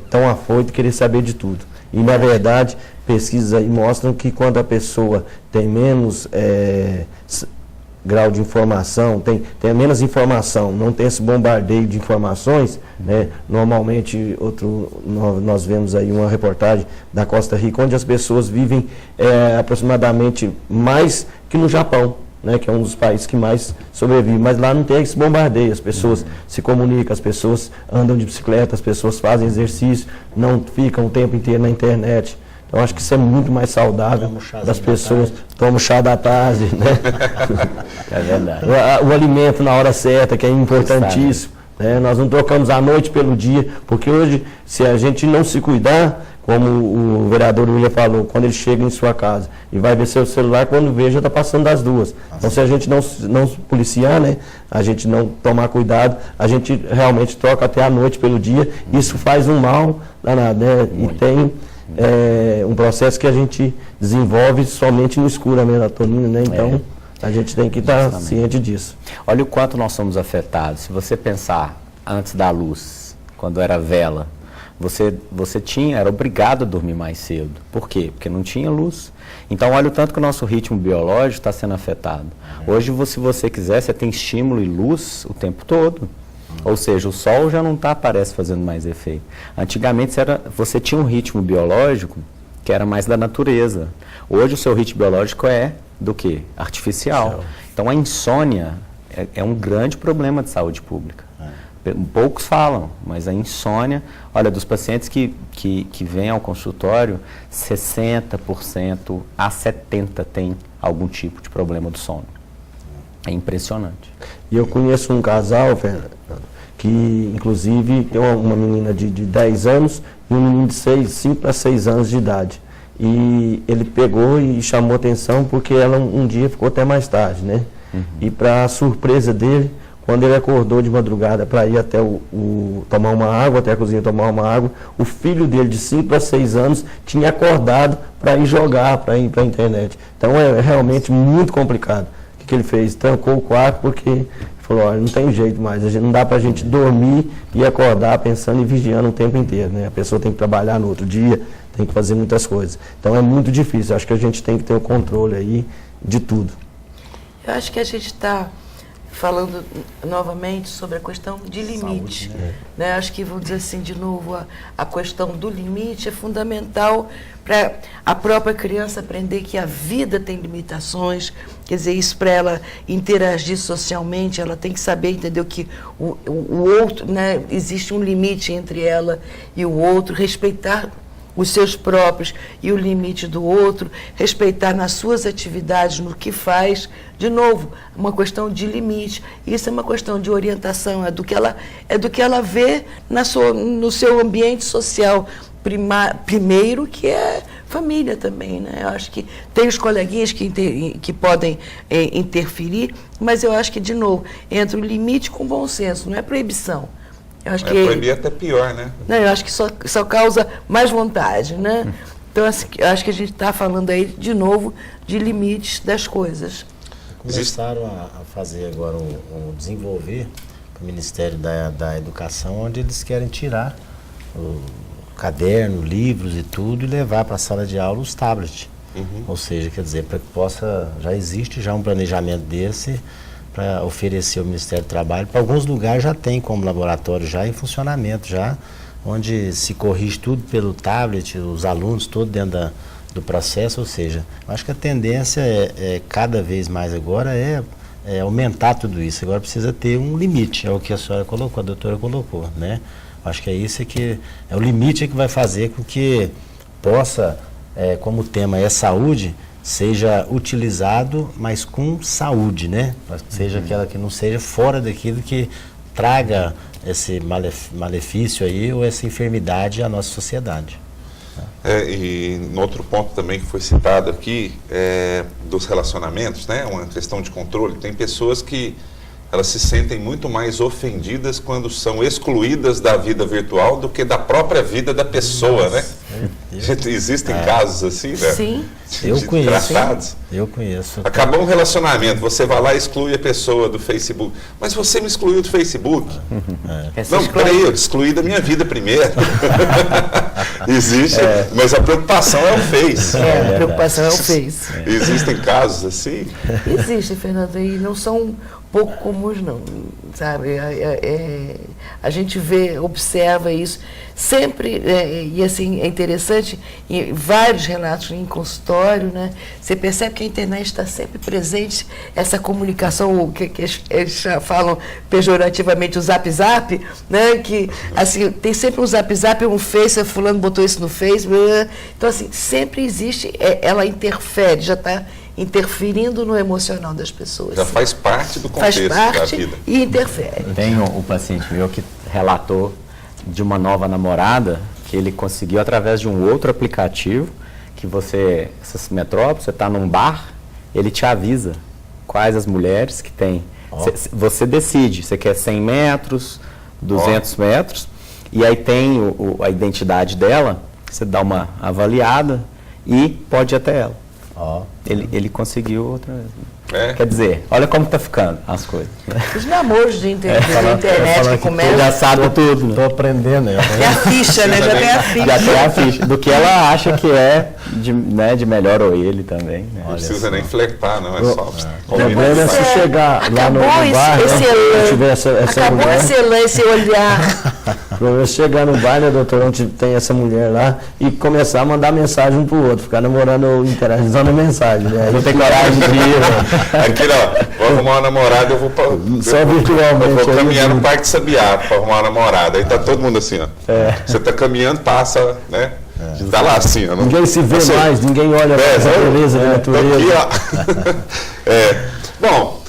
tão afoito e querer saber de tudo. E, na verdade, pesquisas aí mostram que quando a pessoa tem menos grau de informação, tem menos informação, não tem esse bombardeio de informações, né? Normalmente, nós vemos aí uma reportagem da Costa Rica, onde as pessoas vivem aproximadamente mais que no Japão, né? Que é um dos países que mais sobrevive, mas lá não tem esse bombardeio, as pessoas se comunicam, as pessoas andam de bicicleta, as pessoas fazem exercício, não ficam o tempo inteiro na internet. Eu acho que isso é muito mais saudável das pessoas. Tomam chá da tarde, né? É verdade. O alimento na hora certa, que é importantíssimo. Né? Nós não trocamos a noite pelo dia, porque hoje, se a gente não se cuidar, como o vereador William falou, quando ele chega em sua casa e vai ver seu celular, quando vê, já está passando das 2. Então, se a gente não se policiar, né? A gente não tomar cuidado, a gente realmente troca até a noite pelo dia. Isso faz um mal danado, né? E tem um processo que a gente desenvolve somente no escuro, a melatonina, né? Então, a gente tem que estar ciente disso. Olha o quanto nós somos afetados. Se você pensar antes da luz, quando era vela, você era obrigado a dormir mais cedo. Por quê? Porque não tinha luz. Então, olha o tanto que o nosso ritmo biológico está sendo afetado. Hoje, se você quiser, você tem estímulo e luz o tempo todo. Ou seja, o sol já não parece fazendo mais efeito. Antigamente você tinha um ritmo biológico que era mais da natureza. Hoje o seu ritmo biológico é do quê? Artificial. Então a insônia é um grande problema de saúde pública. Poucos falam, mas a insônia, olha, dos pacientes que vêm ao consultório, 60% a 70% tem algum tipo de problema do sono. É impressionante. E eu conheço um casal, Fernando, que inclusive tem uma menina de 10 anos e um menino de 5 para 6 anos de idade. E ele pegou e chamou atenção porque ela um dia ficou até mais tarde, né? E para surpresa dele, quando ele acordou de madrugada para ir até tomar uma água, até a cozinha tomar uma água, o filho dele de 5 para 6 anos tinha acordado para ir jogar, para ir para a internet. Então é realmente muito complicado. O que ele fez? Trancou o quarto porque falou, olha, não tem jeito mais, não dá para a gente dormir e acordar pensando e vigiando o tempo inteiro, né? A pessoa tem que trabalhar no outro dia, tem que fazer muitas coisas. Então é muito difícil, acho que a gente tem que ter o controle aí de tudo. Eu acho que a gente está falando novamente sobre a questão de limite. Saúde, né? Acho que, vamos dizer assim, de novo, a questão do limite é fundamental para a própria criança aprender que a vida tem limitações, quer dizer, isso para ela interagir socialmente, ela tem que saber, entender que o outro, né, existe um limite entre ela e o outro, respeitar os seus próprios e o limite do outro, respeitar nas suas atividades, no que faz. De novo, uma questão de limite. Isso é uma questão de orientação, é do que ela vê no seu ambiente social primeiro, que é família também, né? Eu acho que tem os coleguinhas que podem interferir, mas eu acho que, de novo, entra o limite com bom senso, não é proibição. Eu acho que proibir é até pior, né? Não, eu acho que só causa mais vontade, né? Então, assim, eu acho que a gente está falando aí, de novo, de limites das coisas. Começaram a fazer agora, desenvolver o Ministério da Educação, onde eles querem tirar o caderno, livros e tudo, e levar para a sala de aula os tablets. Ou seja, quer dizer, para que já existe já um planejamento desse, para oferecer ao Ministério do Trabalho. Para alguns lugares já tem como laboratório já em funcionamento, já, onde se corrige tudo pelo tablet, os alunos todos dentro do processo, ou seja, acho que a tendência cada vez mais agora é aumentar tudo isso. Agora precisa ter um limite, é o que a senhora colocou, a doutora colocou, né? Acho que é isso que é o limite que vai fazer com que possa, como o tema é saúde, seja utilizado, mas com saúde, né? Seja aquela que não seja fora daquilo que traga esse malefício aí ou essa enfermidade à nossa sociedade. E no outro ponto também que foi citado aqui, dos relacionamentos, né? Uma questão de controle. Tem pessoas que elas se sentem muito mais ofendidas quando são excluídas da vida virtual do que da própria vida da pessoa, né? Existem casos assim, né? Sim. Eu conheço. Acabou um relacionamento, você vai lá e exclui a pessoa do Facebook. Mas você me excluiu do Facebook. Não, peraí, eu te excluí da minha vida primeiro. Existe, mas a preocupação é o Face. A preocupação é o Face. Existem casos assim? Existem, Fernando, e não são pouco comuns, não, sabe? A gente observa isso sempre, e assim, é interessante, em vários relatos em consultório, né? Você percebe que a internet está sempre presente, essa comunicação, que eles falam pejorativamente, o zap-zap, né? Que, assim, tem sempre um zap-zap, um Face, fulano botou isso no Face, então, assim, sempre existe, ela interfere, já está interferindo no emocional das pessoas. Já faz parte do contexto da vida. E interfere. Tem um paciente meu que relatou de uma nova namorada que ele conseguiu através de um outro aplicativo que essas metrópoles, você está num bar, ele te avisa quais as mulheres que tem. Você decide, você quer 100 metros, 200 metros, e aí tem a identidade dela, você dá uma avaliada e pode ir até ela. Ele conseguiu outra vez. Quer dizer, olha como está ficando as coisas. Os namoros de internet que começam. Já sabe tudo. Estou aprendendo. Tem a ficha, né? Já tem a ficha. Já tem a ficha. Do que ela acha que é de melhor ou ele também. Né? Não precisa nem flertar, não. É só. O problema é se chegar lá no bar, acabou esse olhar. O problema é chegar no bar, né, doutor, onde tem essa mulher lá e começar a mandar mensagem um pro outro, ficar namorando ou interagindo mensagem. Né? Não tem coragem de ir. Aqui, ó, vou arrumar uma namorada, eu vou caminhar no Parque Sabiá para arrumar uma namorada. Aí tá todo mundo assim, ó. Você tá caminhando, passa, né? Tá lá assim, ó. Ninguém se vê mais, ninguém olha mais a beleza da natureza. Aqui, ó. Bom,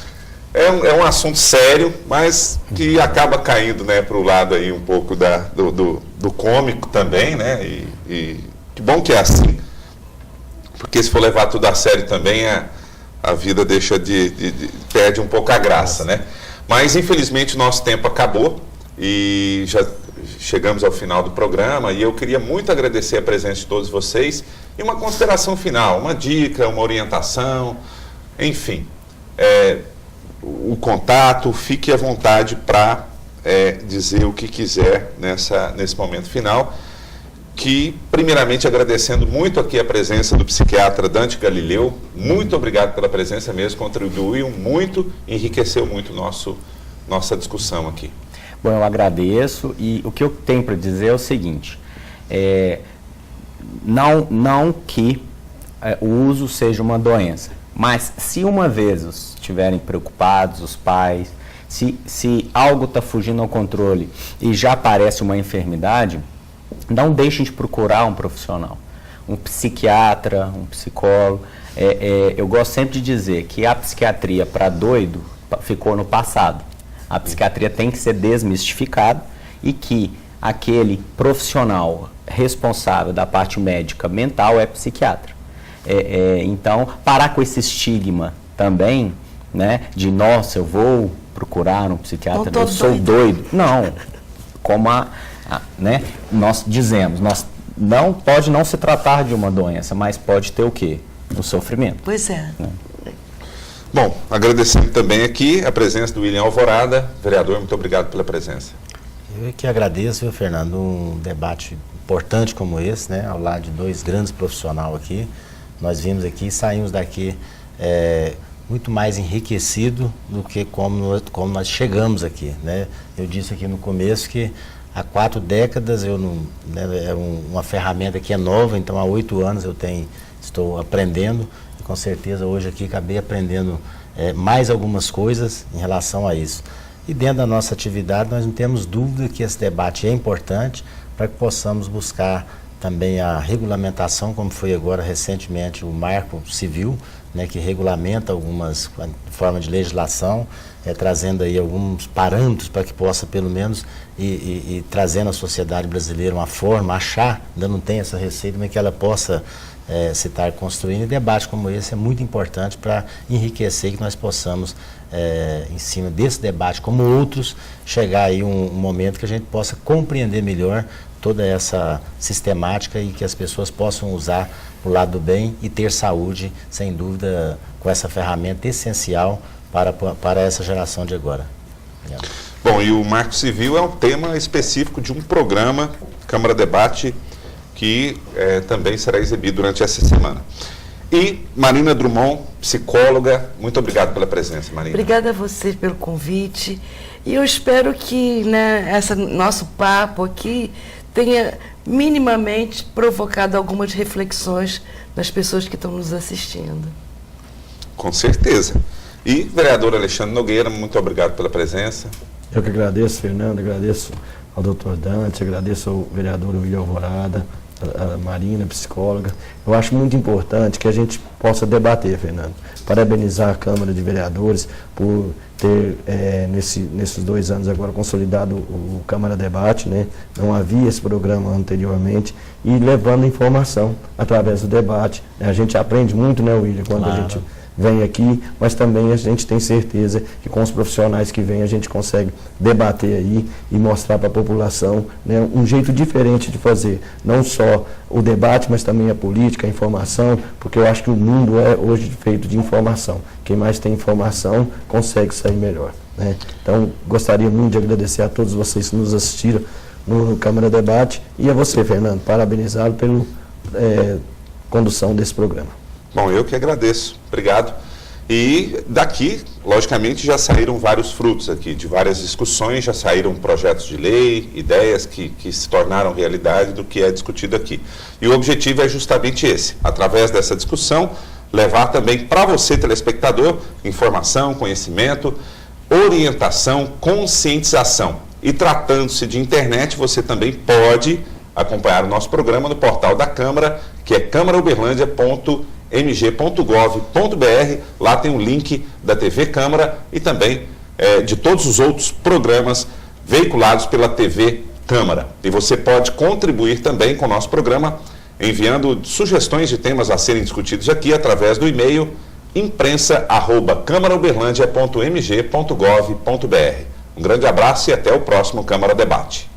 é um assunto sério, mas que acaba caindo, né, para o lado aí um pouco do cômico também, né? E que bom que é assim. porque se for levar tudo a sério também, a vida deixa perde um pouco a graça, né? Mas, infelizmente, o nosso tempo acabou e já chegamos ao final do programa, e eu queria muito agradecer a presença de todos vocês e uma consideração final, uma dica, uma orientação, enfim, o contato, fique à vontade para dizer o que quiser nesse momento final, que primeiramente agradecendo muito aqui a presença do psiquiatra Dante Galileu, muito obrigado pela presença mesmo, contribuiu muito, enriqueceu muito nossa discussão aqui. Bom, eu agradeço, e o que eu tenho para dizer é o seguinte, não que o uso seja uma doença, mas se uma vez estiverem preocupados, os pais, se algo está fugindo ao controle e já parece uma enfermidade, não deixem de procurar um profissional, um psiquiatra, um psicólogo. Eu gosto sempre de dizer que a psiquiatria para doido ficou no passado. A psiquiatria tem que ser desmistificada e que aquele profissional responsável da parte médica mental é psiquiatra. Então, parar com esse estigma também, né, de nossa, eu vou procurar um psiquiatra, eu sou doido. Não, como né, nós dizemos, pode não se tratar de uma doença, mas pode ter o quê? O sofrimento. Pois é. Né? Bom, agradecendo também aqui a presença do William Alvorada. Vereador, muito obrigado pela presença. Eu que agradeço, viu, Fernando, um debate importante como esse, né, ao lado de dois grandes profissionais aqui. Nós vimos aqui e saímos daqui muito mais enriquecido do que como nós chegamos aqui, né? Eu disse aqui no começo que há 4 décadas uma ferramenta que é nova, então há 8 anos estou aprendendo, e com certeza hoje aqui acabei aprendendo mais algumas coisas em relação a isso. E dentro da nossa atividade nós não temos dúvida que esse debate é importante para que possamos buscar também a regulamentação, como foi agora recentemente o Marco Civil, né, que regulamenta algumas formas de legislação, trazendo aí alguns parâmetros para que possa pelo menos e trazendo à sociedade brasileira uma forma, ainda não tem essa receita, mas que ela possa se estar construindo. E debate como esse é muito importante para enriquecer, que nós possamos, em cima desse debate, como outros, chegar aí um momento que a gente possa compreender melhor toda essa sistemática e que as pessoas possam usar para o lado do bem e ter saúde, sem dúvida, com essa ferramenta essencial para essa geração de agora. Obrigado. Bom, e o Marco Civil é um tema específico de um programa, Câmara Debate, que também será exibido durante essa semana. E Marina Drummond, psicóloga, muito obrigado pela presença, Marina. Obrigada a você pelo convite. E eu espero que, né, nosso papo aqui tenha minimamente provocado algumas reflexões nas pessoas que estão nos assistindo. Com certeza. E, vereador Alexandre Nogueira, muito obrigado pela presença. Eu que agradeço, Fernando, agradeço ao doutor Dante, agradeço ao vereador William Alvorada, a Marina, psicóloga. Eu acho muito importante que a gente possa debater, Fernando. Parabenizar a Câmara de Vereadores por ter, nesses 2 anos agora, consolidado o Câmara Debate, né? Não havia esse programa anteriormente, e levando informação através do debate. A gente aprende muito, né, William, quando a gente vem aqui, mas também a gente tem certeza que com os profissionais que vêm a gente consegue debater aí e mostrar para a população, né, um jeito diferente de fazer, não só o debate, mas também a política, a informação, porque eu acho que o mundo é hoje feito de informação. Quem mais tem informação consegue sair melhor, né? Então, gostaria muito de agradecer a todos vocês que nos assistiram no Câmara Debate e a você, Fernando, parabenizá-lo pela condução desse programa. Bom, eu que agradeço. Obrigado. E daqui, logicamente, já saíram vários frutos aqui, de várias discussões, já saíram projetos de lei, ideias que se tornaram realidade do que é discutido aqui. E o objetivo é justamente esse, através dessa discussão, levar também para você, telespectador, informação, conhecimento, orientação, conscientização. E tratando-se de internet, você também pode acompanhar o nosso programa no portal da Câmara, que é câmarauberlandia.mg.gov.br. Lá tem um link da TV Câmara e também de todos os outros programas veiculados pela TV Câmara. E você pode contribuir também com o nosso programa enviando sugestões de temas a serem discutidos aqui através do e-mail imprensa@câmarauberlandia.mg.gov.br. Um grande abraço e até o próximo Câmara Debate.